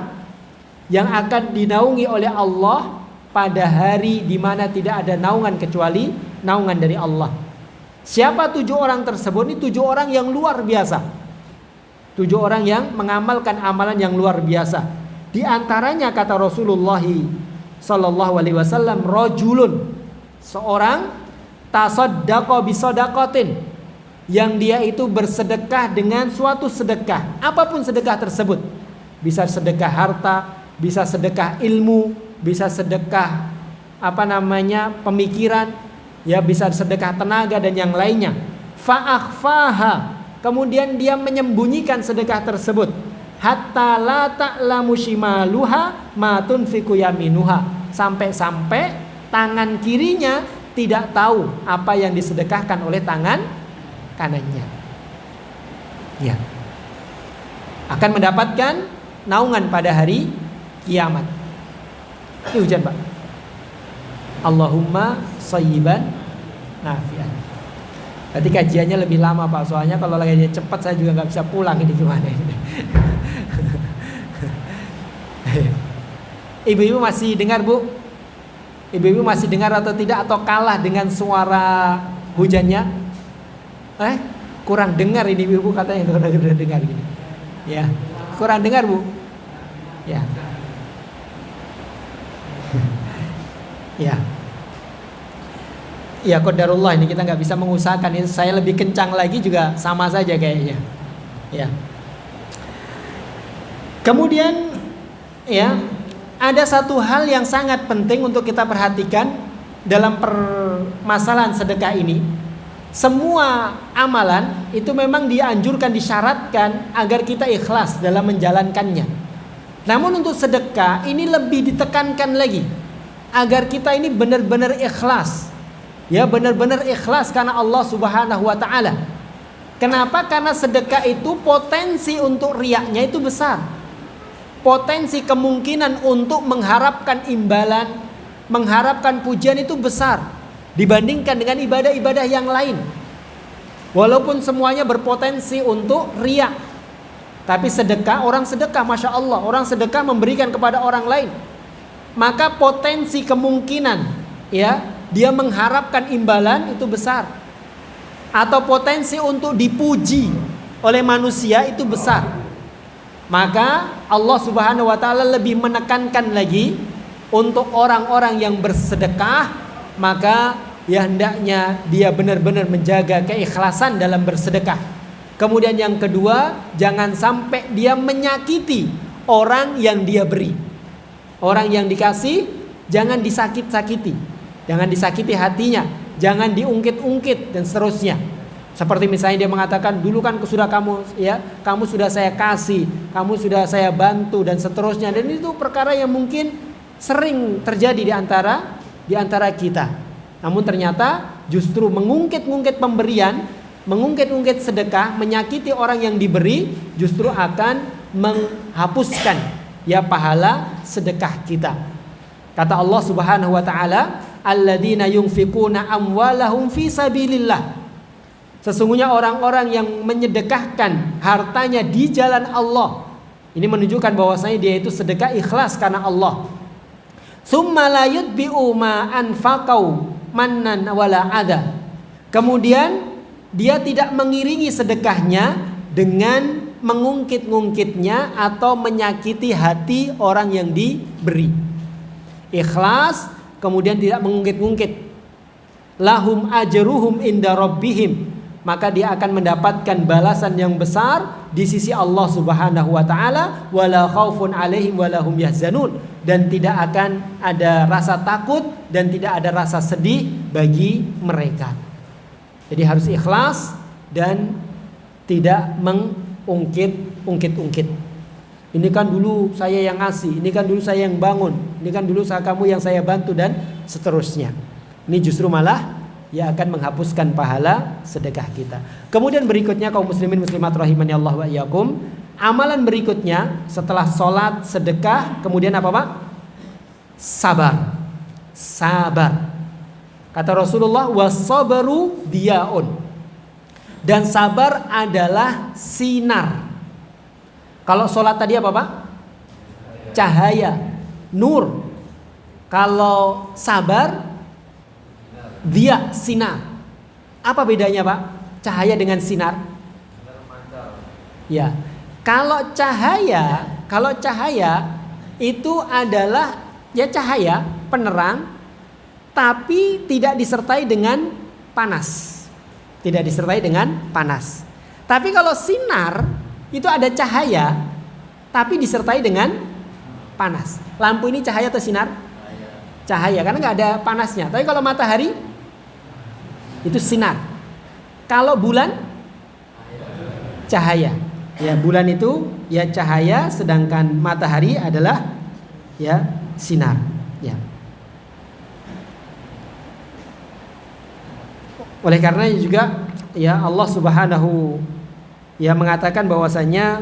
S1: yang akan dinaungi oleh Allah pada hari di mana tidak ada naungan kecuali naungan dari Allah. Siapa 7 orang tersebut? Ini 7 orang yang luar biasa. 7 orang yang mengamalkan amalan yang luar biasa. Di antaranya kata Rasulullah SAW, rajulun, seorang tasaddaqa bisadaqatin, yang dia itu bersedekah dengan suatu sedekah, apapun sedekah tersebut. Bisa sedekah harta, bisa sedekah ilmu, bisa sedekah pemikiran, ya bisa sedekah tenaga dan yang lainnya. Fa'akhfaha, kemudian dia menyembunyikan sedekah tersebut. Hatta la ta'lamu shimaluha ma tunfiqu yaminuha, sampai-sampai tangan kirinya tidak tahu apa yang disedekahkan oleh tangan kanannya. Ya. Akan mendapatkan naungan pada hari kiamat. Ini hujan Pak. Allahumma shayyiban nafi'an. Berarti kajiannya lebih lama Pak, soalnya kalau lagi cepat saya juga nggak bisa pulang ini gimana ini. Ibu-ibu masih dengar Bu? Ibu-ibu masih dengar atau tidak, atau kalah dengan suara hujannya? Kurang dengar ini ibu katanya, kurang dengar gini. Ya, kurang dengar Bu? Ya. Ya. Ya qadarullah, ini kita nggak bisa mengusahakan. Ini saya lebih kencang lagi juga sama saja kayaknya. Ya. Kemudian ya, ada satu hal yang sangat penting untuk kita perhatikan dalam permasalahan sedekah ini. Semua amalan itu memang dianjurkan, disyaratkan agar kita ikhlas dalam menjalankannya. Namun untuk sedekah ini lebih ditekankan lagi agar kita ini benar-benar ikhlas. Ya, benar-benar ikhlas karena Allah Subhanahu wa taala. Kenapa? Karena sedekah itu potensi untuk riyaknya itu besar. Potensi kemungkinan untuk mengharapkan imbalan, mengharapkan pujian itu besar dibandingkan dengan ibadah-ibadah yang lain. Walaupun semuanya berpotensi untuk riya, tapi sedekah, orang sedekah, Masya Allah, orang sedekah memberikan kepada orang lain, maka potensi kemungkinan ya dia mengharapkan imbalan itu besar, atau potensi untuk dipuji oleh manusia itu besar. Maka Allah Subhanahu wa taala lebih menekankan lagi untuk orang-orang yang bersedekah, maka ya hendaknya dia benar-benar menjaga keikhlasan dalam bersedekah. Kemudian yang kedua, jangan sampai dia menyakiti orang yang dia beri. Orang yang dikasih Jangan disakiti hatinya, jangan diungkit-ungkit dan seterusnya. Seperti misalnya dia mengatakan, dulu kan sudah kamu sudah saya kasih, kamu sudah saya bantu dan seterusnya. Dan itu perkara yang mungkin sering terjadi di antara kita. Namun ternyata justru mengungkit-ungkit pemberian, mengungkit-ungkit sedekah, menyakiti orang yang diberi, justru akan menghapuskan pahala sedekah kita. Kata Allah Subhanahu wa taala, alladzina yunfikuna amwalahum fi sabilillah. Sesungguhnya orang-orang yang menyedekahkan hartanya di jalan Allah. Ini menunjukkan bahwasanya dia itu sedekah ikhlas karena Allah. Tsumma la yutbi'u ma anfaqau mannan wala adha. Kemudian dia tidak mengiringi sedekahnya dengan mengungkit-ungkitnya atau menyakiti hati orang yang diberi. Ikhlas, kemudian tidak mengungkit-ungkit. Lahum ajruhum inda rabbihim. Maka dia akan mendapatkan balasan yang besar di sisi Allah Subhanahu wa taala, wala khaufun 'alaihim wala hum yahzanun, dan tidak akan ada rasa takut dan tidak ada rasa sedih bagi mereka. Jadi harus ikhlas dan tidak mengungkit-ungkit. Ini kan dulu saya yang ngasih, ini kan dulu saya yang bangun, ini kan dulu kamu yang saya bantu dan seterusnya. Ini justru malah akan menghapuskan pahala sedekah kita. Kemudian berikutnya kaum muslimin muslimat rahimani Allah wa iyyakum, amalan berikutnya setelah sholat, sedekah, kemudian apa Pak? Sabar. Kata Rasulullah, was-sabru diyaun. Dan sabar adalah sinar. Kalau sholat tadi apa Pak? Cahaya, nur. Kalau sabar, dia sinar. Apa bedanya Pak? Cahaya dengan sinar? Ya. Kalau cahaya itu adalah cahaya penerang, tapi tidak disertai dengan panas. Tapi kalau sinar itu ada cahaya, tapi disertai dengan panas. Lampu ini cahaya atau sinar? Cahaya, karena nggak ada panasnya. Tapi kalau matahari itu sinar. Kalau bulan cahaya. Ya, bulan itu cahaya, sedangkan matahari adalah sinar. Ya. Oleh karena juga Allah Subhanahu mengatakan bahwasanya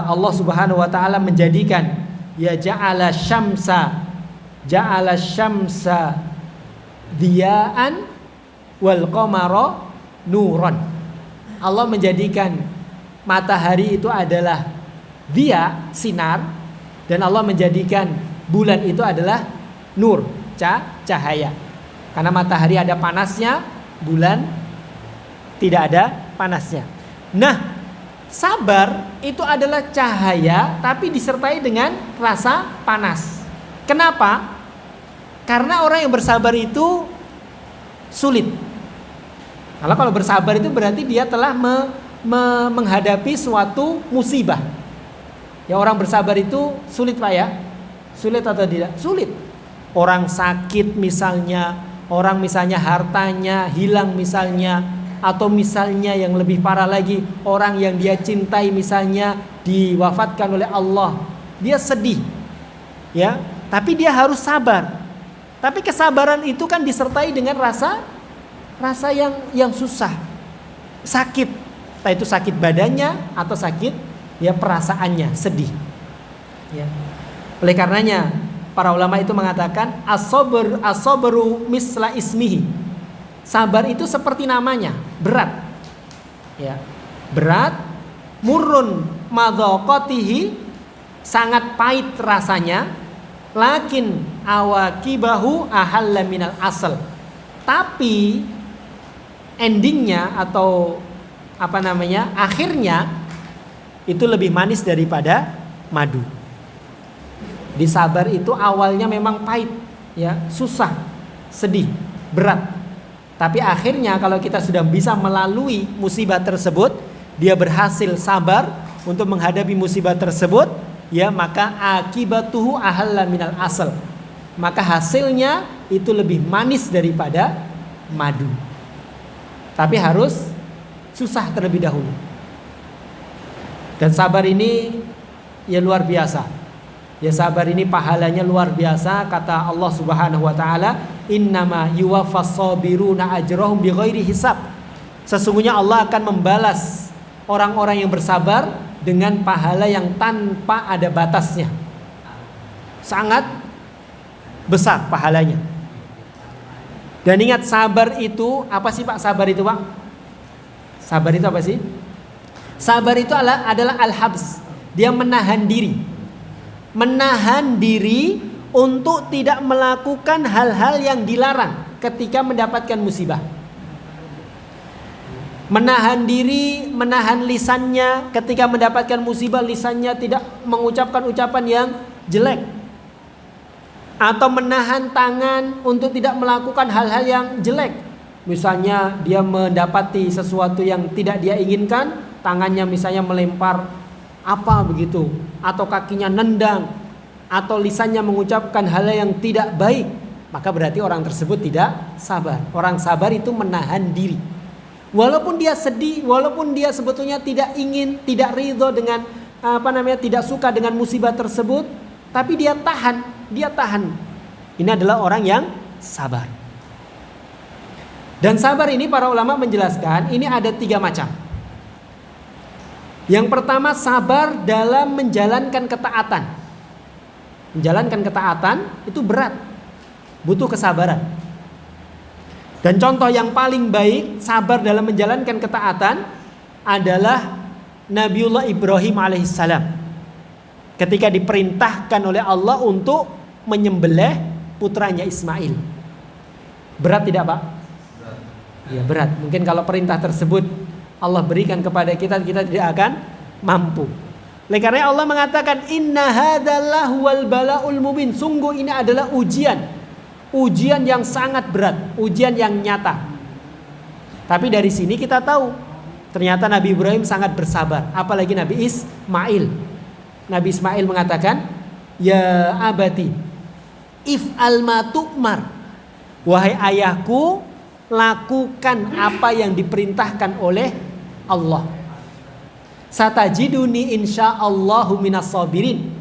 S1: Allah Subhanahu wa taala menjadikan ja'ala syamsa diya'an wal qamara nuran. Allah menjadikan matahari itu adalah dia, sinar, dan Allah menjadikan bulan itu adalah nur, cahaya. Karena matahari ada panasnya, bulan tidak ada panasnya. Nah, sabar itu adalah cahaya tapi disertai dengan rasa panas. Kenapa? Karena orang yang bersabar itu sulit. Kalau bersabar itu berarti dia telah menghadapi suatu musibah. Orang bersabar itu sulit Pak ya? Sulit atau tidak? Sulit. Orang sakit misalnya, orang misalnya hartanya hilang misalnya, atau misalnya yang lebih parah lagi, orang yang dia cintai misalnya diwafatkan oleh Allah. Dia sedih. Tapi dia harus sabar. Tapi kesabaran itu kan disertai dengan rasa yang susah, sakit. Entah itu sakit badannya atau sakit perasaannya, sedih. Oleh karenanya para ulama itu mengatakan as-sabru misla ismihi. Sabar itu seperti namanya, berat. Berat, murrun madhaqatihi, sangat pahit rasanya. Lakin awakibahu ahalla minal asal. Tapi endingnya atau akhirnya itu lebih manis daripada madu. Di sabar itu awalnya memang pahit, susah, sedih, berat. Tapi akhirnya kalau kita sudah bisa melalui musibah tersebut, dia berhasil sabar untuk menghadapi musibah tersebut, ya maka akibatuhu ahalla minal asal. Maka hasilnya itu lebih manis daripada madu. Tapi harus susah terlebih dahulu. Dan sabar ini ya luar biasa. Ya sabar ini pahalanya luar biasa. Kata Allah Subhanahu wa taala, "Innama yuwaffas sabiruna ajrahum bighairi hisab." Sesungguhnya Allah akan membalas orang-orang yang bersabar dengan pahala yang tanpa ada batasnya. Sangat besar pahalanya. Dan ingat, sabar itu apa sih Pak? Sabar itu Pak? Sabar itu apa sih? Sabar itu adalah al-habs. Dia menahan diri. Menahan diri untuk tidak melakukan hal-hal yang dilarang ketika mendapatkan musibah. Menahan diri, menahan lisannya ketika mendapatkan musibah, lisannya tidak mengucapkan ucapan yang jelek. Atau menahan tangan untuk tidak melakukan hal-hal yang jelek. Misalnya dia mendapati sesuatu yang tidak dia inginkan, tangannya misalnya melempar apa begitu, atau kakinya nendang, atau lisannya mengucapkan hal yang tidak baik, maka berarti orang tersebut tidak sabar. Orang sabar itu menahan diri. Walaupun dia sedih, walaupun dia sebetulnya tidak ingin, tidak ridho dengan tidak suka dengan musibah tersebut, tapi dia tahan, dia tahan. Ini adalah orang yang sabar. Dan sabar ini para ulama menjelaskan ini ada 3 macam. Yang pertama, sabar dalam menjalankan ketaatan. Menjalankan ketaatan itu berat, butuh kesabaran. Dan contoh yang paling baik sabar dalam menjalankan ketaatan adalah Nabiullah Ibrahim alaihissalam. Ketika diperintahkan oleh Allah untuk menyembelih putranya Ismail. Berat tidak Pak? Ya berat. Mungkin kalau perintah tersebut Allah berikan kepada kita, kita tidak akan mampu. Oleh karena Allah mengatakan, inna hadzalahu wal balaul mubin. Sungguh ini adalah ujian. Ujian yang sangat berat, ujian yang nyata. Tapi dari sini kita tahu ternyata Nabi Ibrahim sangat bersabar, apalagi Nabi Ismail. Nabi Ismail mengatakan, ya abati if'al ma tu'mar. Wahai ayahku, lakukan apa yang diperintahkan oleh Allah. Satajiduni insyaallahu minas sabirin.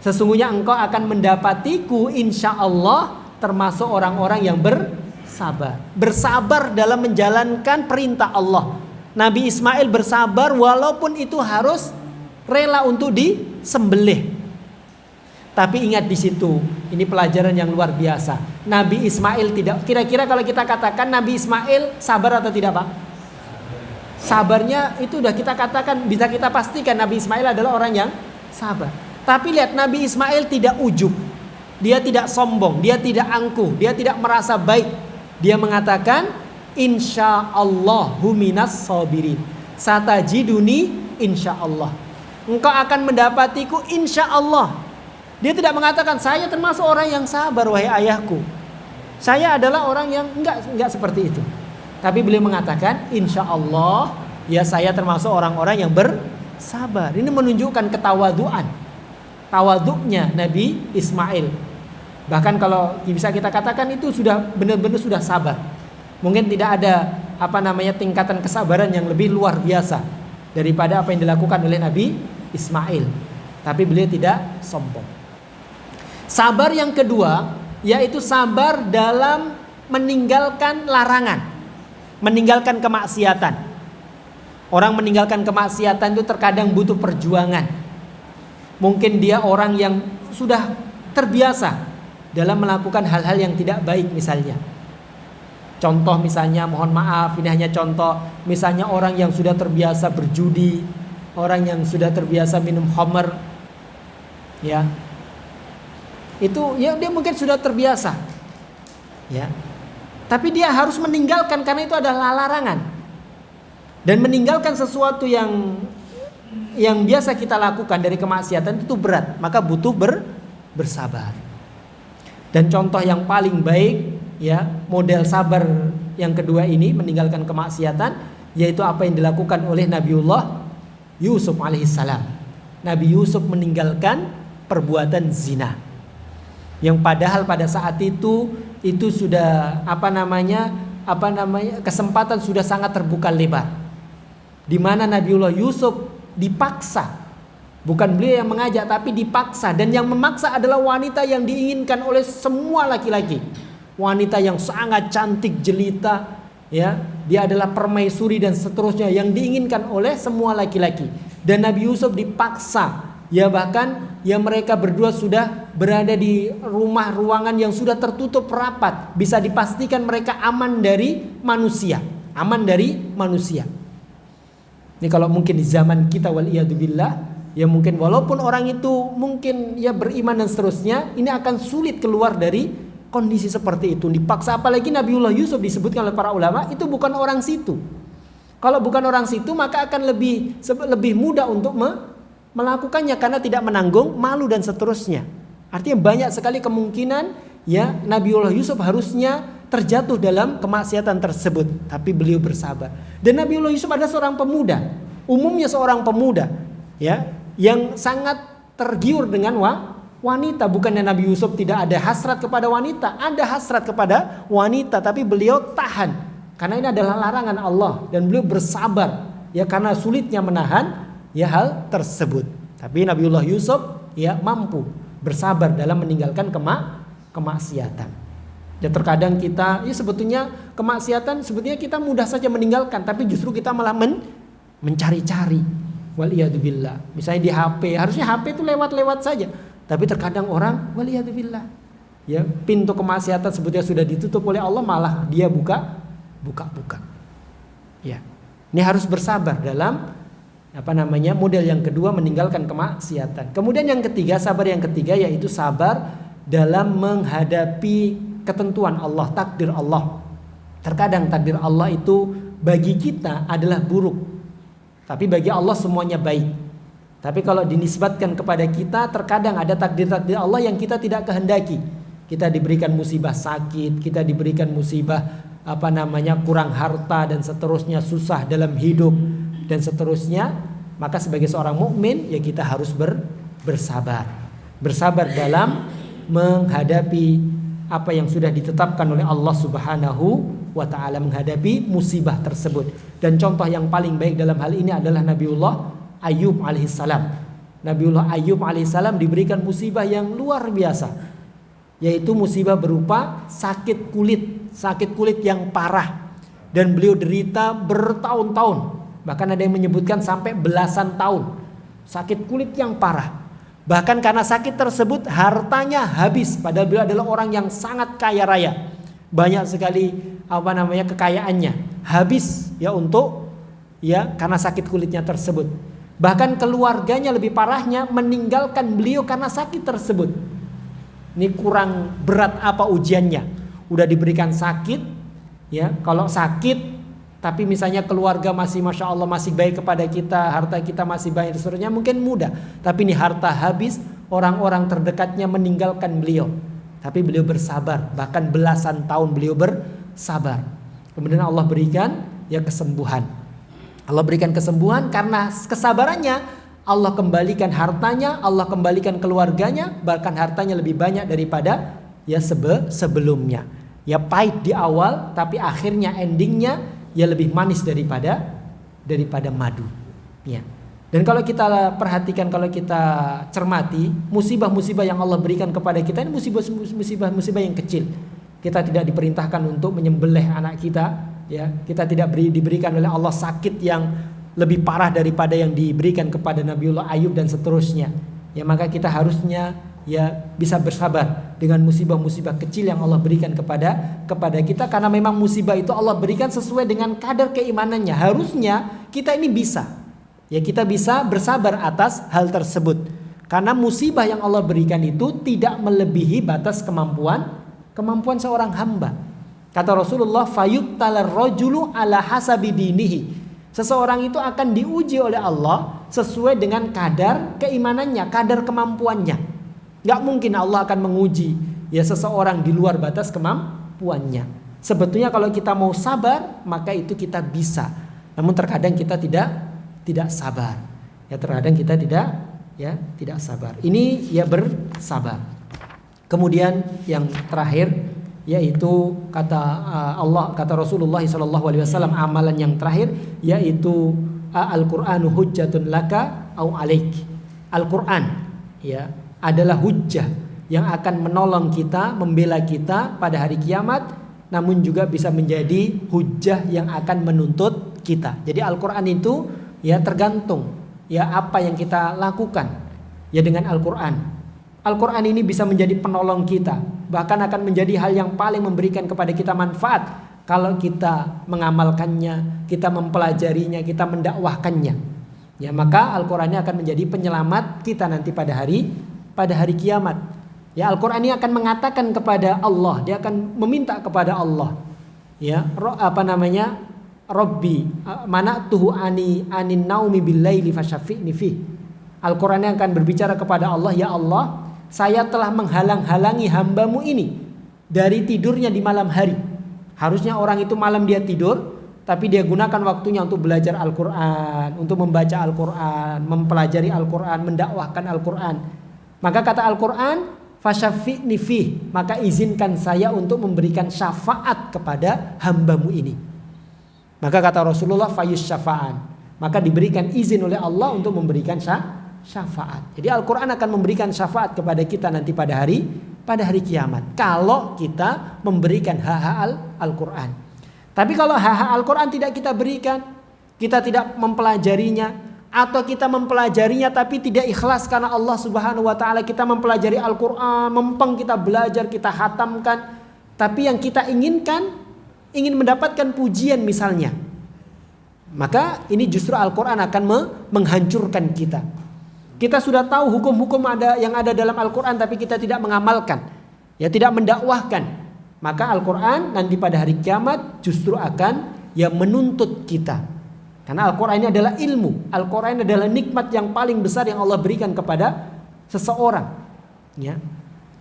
S1: Sesungguhnya engkau akan mendapatiku insyaallah termasuk orang-orang yang bersabar. Bersabar dalam menjalankan perintah Allah. Nabi Ismail bersabar walaupun itu harus rela untuk disembelih. Tapi ingat di situ, ini pelajaran yang luar biasa. Nabi Ismail tidak, kira-kira kalau kita katakan Nabi Ismail sabar atau tidak Pak? Sabarnya itu udah kita katakan, bisa kita pastikan Nabi Ismail adalah orang yang sabar. Tapi lihat, Nabi Ismail tidak ujub. Dia tidak sombong, dia tidak angkuh, dia tidak merasa baik. Dia mengatakan, insyaallahu minas sabirin. Satajiduni insyaallah. Engkau akan mendapatiku insyaallah. Dia tidak mengatakan saya termasuk orang yang sabar wahai ayahku. Saya adalah orang yang enggak seperti itu. Tapi beliau mengatakan insyaallah ya saya termasuk orang-orang yang bersabar. Ini menunjukkan ketawaduan. Tawaduknya Nabi Ismail. Bahkan kalau bisa kita katakan itu sudah benar-benar sudah sabar. Mungkin tidak ada tingkatan kesabaran yang lebih luar biasa daripada apa yang dilakukan oleh Nabi Ismail. Tapi beliau tidak sombong. Sabar yang kedua yaitu sabar dalam meninggalkan larangan, meninggalkan kemaksiatan. Orang meninggalkan kemaksiatan itu terkadang butuh perjuangan. Mungkin dia orang yang sudah terbiasa dalam melakukan hal-hal yang tidak baik misalnya. Contoh misalnya, mohon maaf ini hanya contoh, misalnya orang yang sudah terbiasa berjudi, orang yang sudah terbiasa minum khamr, ya. Itu ya dia mungkin sudah terbiasa. Ya. Tapi dia harus meninggalkan karena itu adalah larangan. Dan meninggalkan sesuatu yang biasa kita lakukan dari kemaksiatan itu berat, maka butuh bersabar. Dan contoh yang paling baik ya, model sabar yang kedua ini meninggalkan kemaksiatan yaitu apa yang dilakukan oleh Nabiullah Yusuf alaihissalam. Nabi Yusuf meninggalkan perbuatan zina. Yang padahal pada saat itu sudah kesempatan sudah sangat terbuka lebar. Di mana Nabiullah Yusuf dipaksa. Bukan beliau yang mengajak, tapi dipaksa. Dan yang memaksa adalah wanita yang diinginkan oleh semua laki-laki. Wanita yang sangat cantik jelita, ya, dia adalah permaisuri dan seterusnya yang diinginkan oleh semua laki-laki. Dan Nabi Yusuf dipaksa, ya, bahkan ya mereka berdua sudah berada di rumah ruangan yang sudah tertutup rapat. Bisa dipastikan mereka aman dari manusia. Ini kalau mungkin di zaman kita waliyadzubillah, ya mungkin walaupun orang itu mungkin ya beriman dan seterusnya, ini akan sulit keluar dari kondisi seperti itu. Dipaksa, apalagi Nabiullah Yusuf disebutkan oleh para ulama itu bukan orang situ. Kalau bukan orang situ maka akan lebih mudah untuk melakukannya karena tidak menanggung malu dan seterusnya. Artinya banyak sekali kemungkinan ya Nabiullah Yusuf harusnya terjatuh dalam kemaksiatan tersebut, tapi beliau bersabar. Dan Nabiullah Yusuf adalah seorang pemuda, umumnya seorang pemuda ya yang sangat tergiur dengan wanita. Bukannya Nabi Yusuf tidak ada hasrat kepada wanita, ada hasrat kepada wanita, tapi beliau tahan karena ini adalah larangan Allah dan beliau bersabar ya karena sulitnya menahan ya hal tersebut. Tapi Nabiullah Yusuf ya mampu bersabar dalam meninggalkan kemaksiatan. Ya terkadang kita ya sebetulnya kemaksiatan sebetulnya kita mudah saja meninggalkan, tapi justru kita malah mencari-cari. Waliyadzubillah. Misalnya di HP, harusnya HP itu lewat-lewat saja. Tapi terkadang orang waliyadzubillah, ya pintu kemaksiatan sebetulnya sudah ditutup oleh Allah, malah dia buka. Ya. Ini harus bersabar dalam model yang kedua, meninggalkan kemaksiatan. Kemudian yang ketiga, sabar yang ketiga yaitu sabar dalam menghadapi ketentuan Allah, takdir Allah. Terkadang takdir Allah itu bagi kita adalah buruk, tapi bagi Allah semuanya baik. Tapi kalau dinisbatkan kepada kita, terkadang ada takdir-takdir Allah yang kita tidak kehendaki. Kita diberikan musibah sakit, kita diberikan musibah kurang harta dan seterusnya, susah dalam hidup dan seterusnya. Maka sebagai seorang mukmin ya kita harus bersabar. Bersabar dalam menghadapi apa yang sudah ditetapkan oleh Allah Subhanahu wa taala, menghadapi musibah tersebut. Dan contoh yang paling baik dalam hal ini adalah Nabiullah Ayyub alaihissalam. Nabiullah Ayyub alaihissalam diberikan musibah yang luar biasa, yaitu musibah berupa sakit kulit yang parah, dan beliau derita bertahun-tahun. Bahkan ada yang menyebutkan sampai belasan tahun. Sakit kulit yang parah. Bahkan karena sakit tersebut hartanya habis, padahal beliau adalah orang yang sangat kaya raya. Banyak sekali kekayaannya habis ya karena sakit kulitnya tersebut. Bahkan keluarganya lebih parahnya meninggalkan beliau karena sakit tersebut. Ini kurang berat apa ujiannya? Udah diberikan sakit ya, kalau sakit tapi misalnya keluarga masih masya Allah masih baik kepada kita, harta kita masih banyak seterusnya, mungkin mudah. Tapi ini harta habis, orang-orang terdekatnya meninggalkan beliau, tapi beliau bersabar, bahkan belasan tahun beliau bersabar. Kemudian Allah berikan ya kesembuhan. Allah berikan kesembuhan karena kesabarannya. Allah kembalikan hartanya, Allah kembalikan keluarganya, bahkan hartanya lebih banyak daripada ya sebelumnya. Ya pahit di awal, tapi akhirnya endingnya ya lebih manis daripada madu. Ya. Dan kalau kita perhatikan, kalau kita cermati, musibah-musibah yang Allah berikan kepada kita ini musibah-musibah yang kecil. Kita tidak diperintahkan untuk menyembelih anak kita, ya. Kita tidak diberikan oleh Allah sakit yang lebih parah daripada yang diberikan kepada Nabiullah Ayub dan seterusnya. Ya, maka kita harusnya ya bisa bersabar dengan musibah-musibah kecil yang Allah berikan kepada kita, karena memang musibah itu Allah berikan sesuai dengan kadar keimanannya. Harusnya kita ini bisa bersabar atas hal tersebut, karena musibah yang Allah berikan itu tidak melebihi batas kemampuan seorang hamba. Kata Rasulullah, fayubtalar rajulu ala hasabi dinihi. Seseorang itu akan diuji oleh Allah sesuai dengan kadar keimanannya, kadar kemampuannya. Gak mungkin Allah akan menguji ya seseorang di luar batas kemampuannya. Sebetulnya kalau kita mau sabar, maka itu kita bisa. Namun terkadang kita tidak sabar. Ya terkadang kita tidak ya tidak sabar. Ini ya bersabar. Kemudian yang terakhir yaitu kata Allah, kata Rasulullah SAW, amalan yang terakhir yaitu Al-Qur'anu hujjatun laka au alaik. Al-Qur'an ya adalah hujjah yang akan menolong kita, membela kita pada hari kiamat, namun juga bisa menjadi hujjah yang akan menuntut kita. Jadi Al-Qur'an itu ya tergantung ya apa yang kita lakukan ya dengan Al-Qur'an. Al-Qur'an ini bisa menjadi penolong kita, bahkan akan menjadi hal yang paling memberikan kepada kita manfaat kalau kita mengamalkannya, kita mempelajarinya, kita mendakwahkannya. Ya, maka Al-Qur'an ini akan menjadi penyelamat kita nanti pada hari kiamat. Ya, Al-Qur'an ini akan mengatakan kepada Allah, dia akan meminta kepada Allah. Ya, Rabbi mana'tuhu anin naumi billaili fasyafi'ni fi. Al-Qur'an ini akan berbicara kepada Allah, ya Allah, saya telah menghalang-halangi hambamu ini dari tidurnya di malam hari. Harusnya orang itu malam dia tidur, tapi dia gunakan waktunya untuk belajar Al-Qur'an, untuk membaca Al-Qur'an, mempelajari Al-Qur'an, mendakwahkan Al-Qur'an. Maka kata Al-Qur'an, fasyafi'ni fi, maka izinkan saya untuk memberikan syafaat kepada hambamu ini. Maka kata Rasulullah, fayus syafa'an, maka diberikan izin oleh Allah untuk memberikan syafaat. Jadi Al-Qur'an akan memberikan syafaat kepada kita nanti pada hari kiamat, kalau kita memberikan hak-hak Al-Qur'an. Tapi kalau hak-hak Al-Qur'an tidak kita berikan, kita tidak mempelajarinya, atau kita mempelajarinya tapi tidak ikhlas karena Allah Subhanahu wa taala, kita mempelajari Al-Qur'an, mempeng kita belajar, kita khatamkan, tapi yang kita ingin mendapatkan pujian misalnya, maka ini justru Al-Qur'an akan menghancurkan kita. Kita sudah tahu hukum-hukum yang ada dalam Al-Qur'an, tapi kita tidak mengamalkan, ya tidak mendakwahkan. Maka Al-Qur'an nanti pada hari kiamat justru akan ya menuntut kita. Karena Al-Qur'an ini adalah ilmu. Al-Qur'an adalah nikmat yang paling besar yang Allah berikan kepada seseorang. Ya.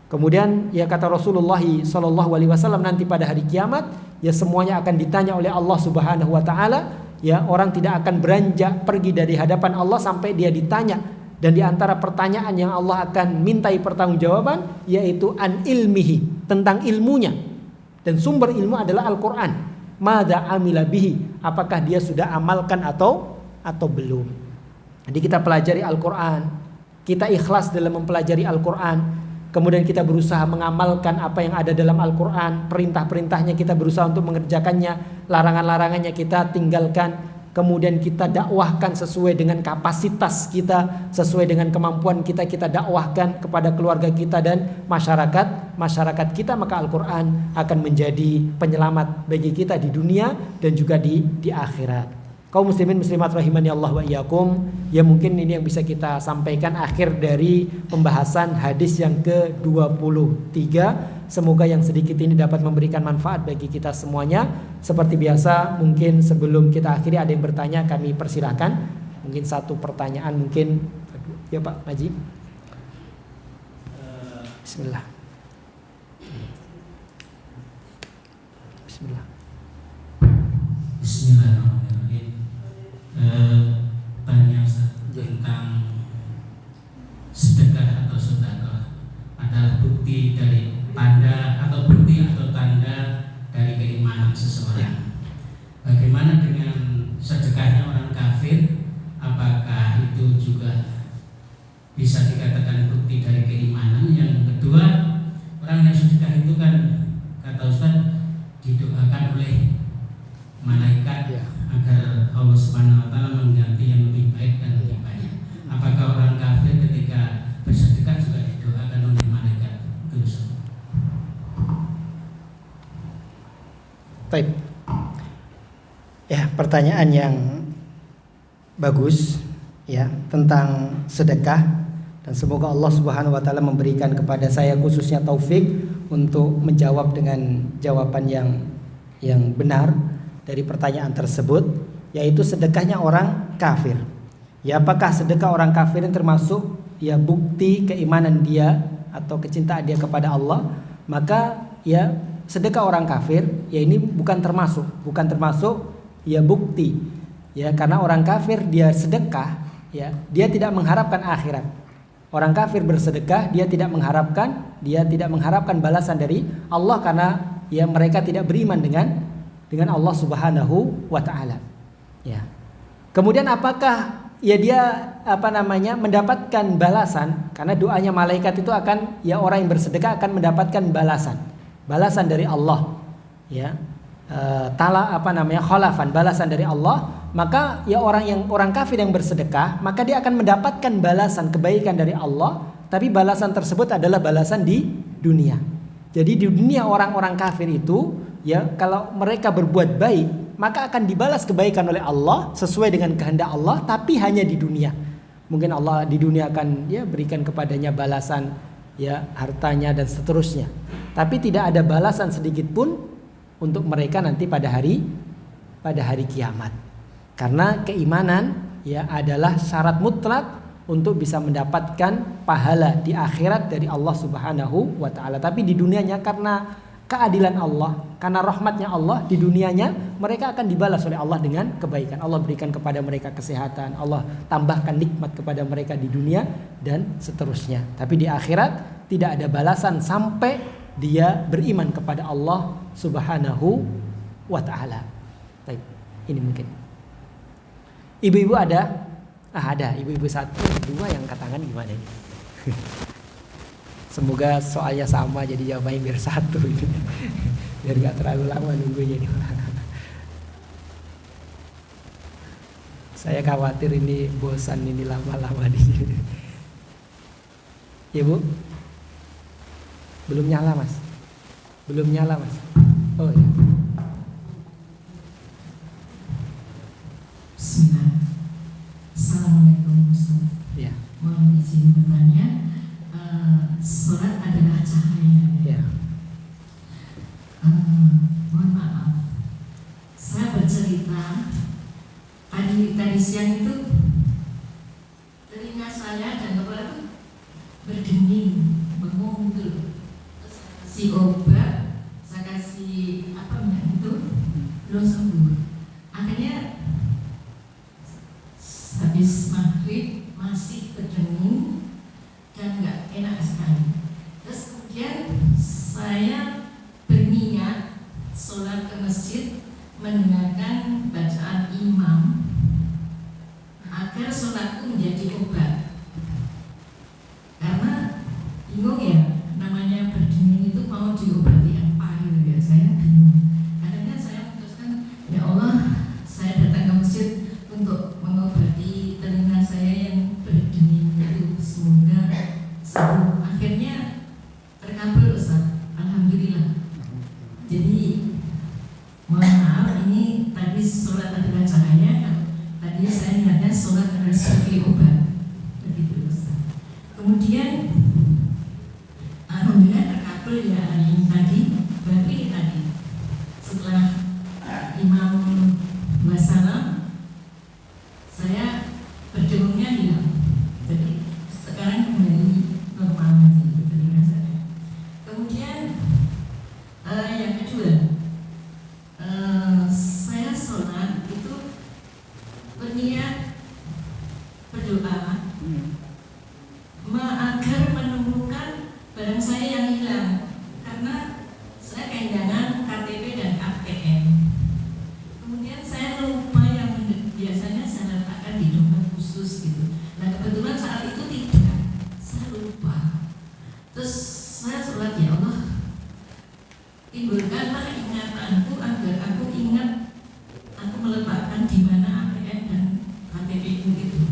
S1: Kemudian ya kata Rasulullah SAW, nanti pada hari kiamat ya semuanya akan ditanya oleh Allah Subhanahu wa taala. Ya, orang tidak akan beranjak pergi dari hadapan Allah sampai dia ditanya. Dan di antara pertanyaan yang Allah akan mintai pertanggungjawaban yaitu an ilmihi, tentang ilmunya. Dan sumber ilmu adalah Al-Qur'an. Madza amila bihi, apakah dia sudah amalkan atau belum. Jadi kita pelajari Al-Qur'an, kita ikhlas dalam mempelajari Al-Qur'an, kemudian kita berusaha mengamalkan apa yang ada dalam Al-Qur'an, perintah-perintahnya kita berusaha untuk mengerjakannya, larangan-larangannya kita tinggalkan. Kemudian kita dakwahkan sesuai dengan kapasitas kita, sesuai dengan kemampuan kita, kita dakwahkan kepada keluarga kita dan masyarakat kita, maka Al-Qur'an akan menjadi penyelamat bagi kita di dunia dan juga di akhirat. Kaum muslimin muslimat rahimani Allah wa iyyakum, ya mungkin ini yang bisa kita sampaikan akhir dari pembahasan hadis yang ke-23. Semoga yang sedikit ini dapat memberikan manfaat bagi kita semuanya. Seperti biasa, mungkin sebelum kita akhiri ada yang bertanya, kami persilahkan. Mungkin satu pertanyaan mungkin. Ya Pak Maji. Bismillah.
S2: Bismillahirrahmanirrahim. Tanya tentang sedekah atau sedekah adalah bukti dari tanda atau tanda dari keimanan seseorang. Bagaimana dengan sedekahnya orang kafir? Apakah itu juga bisa dikatakan bukti dari keimanan? Yang kedua, orang yang sedekah itu kan kata Ustaz didoakan oleh malaikat agar Allah Subhanahu wa taala mengganti yang lebih baik dan lebih banyak. Apakah orang kafir ketika bersedekah juga didoakan oleh malaikat? Terus.
S1: Baik. Ya, pertanyaan yang bagus ya tentang sedekah, dan semoga Allah Subhanahu wa taala memberikan kepada saya khususnya taufik untuk menjawab dengan jawaban yang benar dari pertanyaan tersebut, yaitu sedekahnya orang kafir. Ya, apakah sedekah orang kafir ini termasuk ya bukti keimanan dia atau kecintaan dia kepada Allah? Maka ya sedekah orang kafir ya ini bukan termasuk ya bukti. Ya, karena orang kafir dia sedekah ya, dia tidak mengharapkan akhirat. Orang kafir bersedekah, dia tidak mengharapkan balasan dari Allah karena ya mereka tidak beriman dengan Allah Subhanahu wa taala. Ya. Kemudian apakah ya dia mendapatkan balasan karena doanya malaikat itu akan ya orang yang bersedekah akan mendapatkan balasan dari Allah. Ya. Khalafan, balasan dari Allah. Maka ya orang kafir yang bersedekah, maka dia akan mendapatkan balasan kebaikan dari Allah, tapi balasan tersebut adalah balasan di dunia. Jadi di dunia orang-orang kafir itu ya kalau mereka berbuat baik, maka akan dibalas kebaikan oleh Allah sesuai dengan kehendak Allah, tapi hanya di dunia. Mungkin Allah di dunia akan ya berikan kepadanya balasan ya hartanya dan seterusnya. Tapi tidak ada balasan sedikit pun untuk mereka nanti pada hari kiamat. Karena keimanan ya adalah syarat mutlak untuk bisa mendapatkan pahala di akhirat dari Allah Subhanahu wa taala. Tapi di dunianya karena keadilan Allah, karena rahmatnya Allah, di dunianya mereka akan dibalas oleh Allah dengan kebaikan. Allah berikan kepada mereka kesehatan, Allah tambahkan nikmat kepada mereka di dunia dan seterusnya. Tapi di akhirat tidak ada balasan sampai dia beriman kepada Allah Subhanahu wa taala. Baik, ini mungkin. Ibu-ibu ada? Ada, ibu-ibu 1, 2 yang angkat tangan gimana ini? Semoga soalnya sama jadi jawabannya biar 1 gitu. Biar gak terlalu lama nunggunya ini. Saya khawatir ini bosan ini lama-lama di sini. Ibu? Belum nyala, Mas? Oh ya.
S3: Bismillah. Assalamualaikum Ustaz.
S1: Ya.
S3: Mohon izin bertanya. Salat adalah cahaya.
S1: Ya.
S3: Mohon maaf. Saya bercerita tadi siang itu telinga saya dan kepala itu berdenging, bengong gitu. Terus saya kasih obat, saya kasih minyak itu belum sembuh. Akhirnya habis maghrib masih berdenging dan nggak enak sekali. Terus kemudian saya berniat sholat ke masjid mendengarkan bacaan imam agar sholatku menjadi obat. Karena bingung ya, namanya berdenging itu mau diobati apa gitu ya, saya bingung. Akhirnya saya memutuskan, ya Allah, saya datang ke masjid untuk mengobati telinga saya yang berdenging itu, semoga sembuh. Akhirnya terkabul Ustaz, alhamdulillah. Jadi mohon maaf, ini tadi sholat adalah cahaya, tadi saya niatnya sholat adalah sebagai obat, begitu Ustaz. Kemudian alhamdulillah terkabul ya ini tadi, berarti tadi setelah imam wassalam saya berdengungnya hilang, jadi sekarang kembali normal lagi telinga saya. Kemudian yang kedua, saya sholat itu berniat berdoa agar menemukan barang saya yang hilang, karena saya kehilangan KTP dan ATM. Kemudian saya lupa yang biasanya saya letakkan di dompet khusus gitu. Nah kebetulan saat itu tidak, saya lupa. Terus saya sholat, ya Allah, timbulkanlah ingatanku agar aku ingat aku meletakkan di mana ATM dan KTP itu.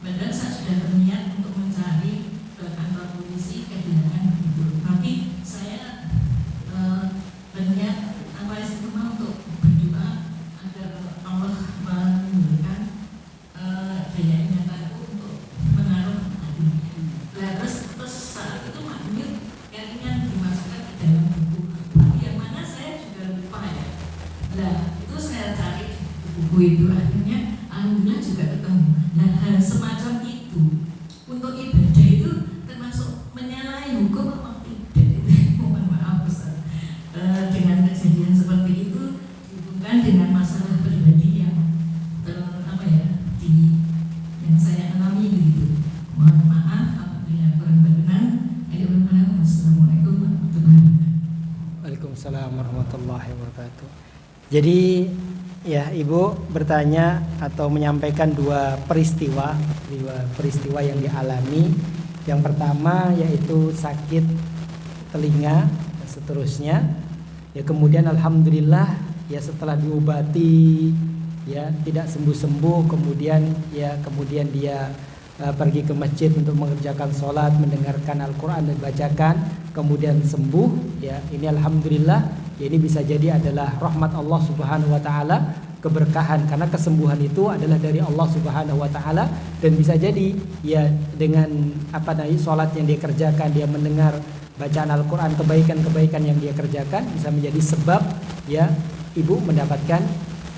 S3: Padahal saya sudah berniat untuk mencari ke kantor polisi, kehilangan begitu. Tapi saya berniat istiqomah untuk berdoa agar Allah memberikan daya ingatanku untuk menaruh hati. Terus saat itu maghrib keringan dimasukkan ke dalam buku yang mana saya juga lupa ya. Itu saya cari buku itu, akhirnya alhamdulillah juga ketemu. Nah hal semacam itu untuk ibadah itu termasuk menyalahi hukum apa tidak? Mohon maaf Ustaz. Dengan kejadian seperti itu dihubungkan dengan masalah pribadi yang yang saya alami begitu. Mohon maaf
S1: Waalaikumsalam warahmatullahi wabarakatuh. Jadi ya Ibu bertanya atau menyampaikan dua peristiwa yang dialami. Yang pertama yaitu sakit telinga dan seterusnya. Ya kemudian alhamdulillah ya setelah diobati ya tidak sembuh-sembuh, kemudian dia pergi ke masjid untuk mengerjakan sholat, mendengarkan Al-Quran dan bacakan, kemudian sembuh. Ya ini alhamdulillah. Ya, ini bisa jadi adalah rahmat Allah Subhanahu Wa Taala, keberkahan, karena kesembuhan itu adalah dari Allah Subhanahu Wa Taala. Dan bisa jadi ya dengan sholat yang dia kerjakan, dia mendengar bacaan Al-Quran, kebaikan-kebaikan yang dia kerjakan bisa menjadi sebab ya ibu mendapatkan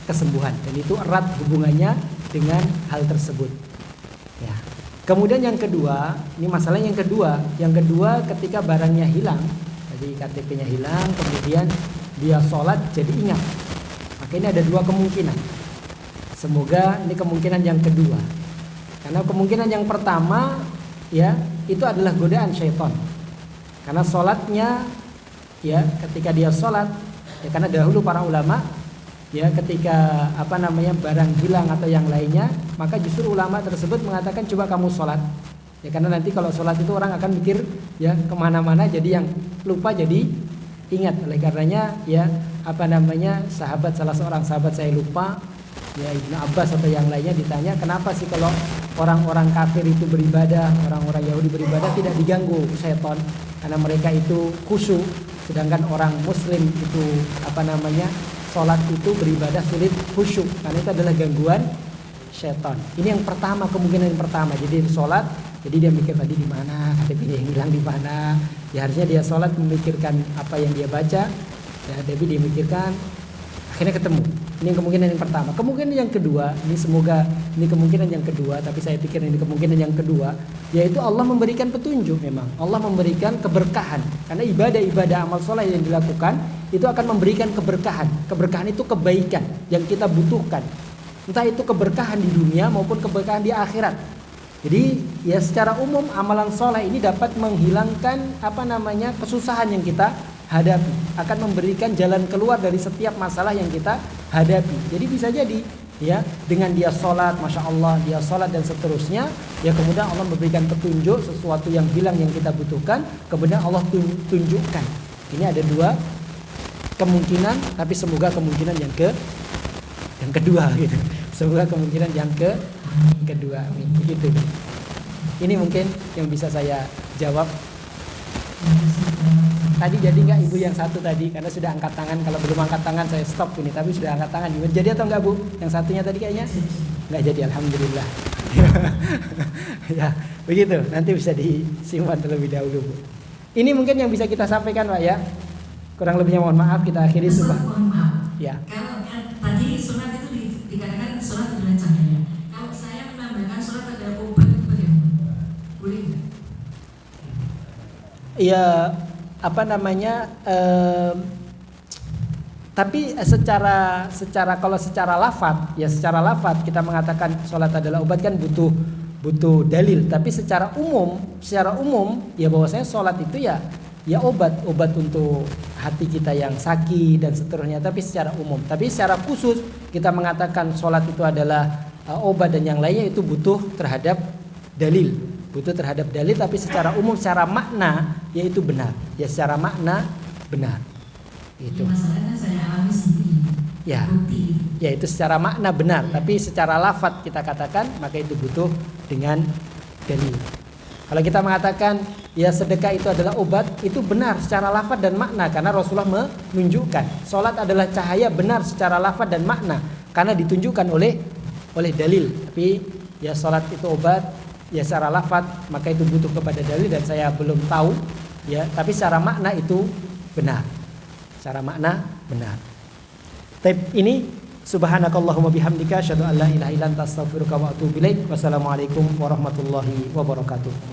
S1: kesembuhan, dan itu erat hubungannya dengan hal tersebut. Ya. Kemudian yang kedua, ini masalah yang kedua ketika barangnya hilang, jadi KTP-nya hilang, kemudian dia sholat jadi ingat. Maka ini ada dua kemungkinan. Semoga ini kemungkinan yang kedua, karena kemungkinan yang pertama ya itu adalah godaan syaitan. Karena sholatnya ya ketika dia sholat ya, karena dahulu para ulama ya ketika barang hilang atau yang lainnya, maka justru ulama tersebut mengatakan coba kamu sholat ya, karena nanti kalau sholat itu orang akan mikir ya kemana-mana, jadi yang lupa jadi ingat. Oleh karenanya ya salah seorang sahabat saya lupa ya, Ibnu Abbas atau yang lainnya ditanya, kenapa sih kalau orang-orang kafir itu beribadah, orang-orang Yahudi beribadah tidak diganggu syaitan, karena mereka itu khusyuk, sedangkan orang muslim itu sholat itu beribadah sulit khusyuk, karena itu adalah gangguan syaitan. Ini yang pertama, kemungkinan yang pertama. Jadi sholat, jadi dia mikir tadi di mana, KTP yang hilang di mana. Ya harusnya dia sholat memikirkan apa yang dia baca, ya tapi dia mikirkan akhirnya ketemu. Ini kemungkinan yang pertama. Kemungkinan yang kedua, ini semoga ini kemungkinan yang kedua, tapi saya pikir ini kemungkinan yang kedua, yaitu Allah memberikan petunjuk. Memang Allah memberikan keberkahan, karena ibadah-ibadah amal soleh yang dilakukan itu akan memberikan keberkahan. Keberkahan itu kebaikan yang kita butuhkan, entah itu keberkahan di dunia maupun keberkahan di akhirat. Jadi ya secara umum amalan soleh ini dapat menghilangkan kesusahan yang kita hadapi, akan memberikan jalan keluar dari setiap masalah yang kita hadapi. Jadi bisa jadi ya dengan dia sholat, masya Allah dia sholat dan seterusnya, ya kemudian Allah memberikan petunjuk sesuatu yang hilang yang kita butuhkan, kemudian Allah tunjukkan. Ini ada dua kemungkinan, tapi semoga kemungkinan yang kedua gitu. Semoga kemungkinan yang kedua begitu. Ini mungkin yang bisa saya jawab. Tadi jadi nggak ibu yang satu tadi, karena sudah angkat tangan. Kalau belum angkat tangan saya stop ini, tapi sudah angkat tangan. Jadi atau enggak bu? Yang satunya tadi kayaknya nggak jadi, alhamdulillah. Ya begitu, nanti bisa disimpan terlebih dahulu bu. Ini mungkin yang bisa kita sampaikan pak ya. Kurang lebihnya mohon maaf, kita akhiri sudah. Ya.
S3: Kalau tadi sholat itu dikatakan sholat adalah cahaya. Kalau saya menambahkan sholat adalah obat, itu bagaimana? Boleh nggak?
S1: Ya tapi secara kalau secara lafaz kita mengatakan sholat adalah obat kan butuh dalil. Tapi secara umum ya bahwasanya sholat itu ya obat untuk hati kita yang sakit dan seterusnya. Tapi secara umum, tapi secara khusus kita mengatakan sholat itu adalah obat dan yang lainnya itu butuh terhadap dalil. Tapi secara umum, secara makna yaitu benar. Ya secara makna benar. Itu.
S3: Masalahnya saya alami sendiri.
S1: Ya. Ya itu secara makna benar, tapi secara lafaz kita katakan maka itu butuh dengan dalil. Kalau kita mengatakan ya sedekah itu adalah obat, itu benar secara lafaz dan makna, karena Rasulullah menunjukkan. Salat adalah cahaya, benar secara lafaz dan makna, karena ditunjukkan oleh dalil. Tapi ya salat itu obat ya secara lafaz, maka itu butuh kepada dalil, dan saya belum tahu ya, tapi secara makna itu benar. Secara makna benar. Tapi ini subhanakallahumma bihamdika asyhadu an la ilaha illa anta astaghfiruka wa atubu ilaik. Wassalamualaikum warahmatullahi wabarakatuh.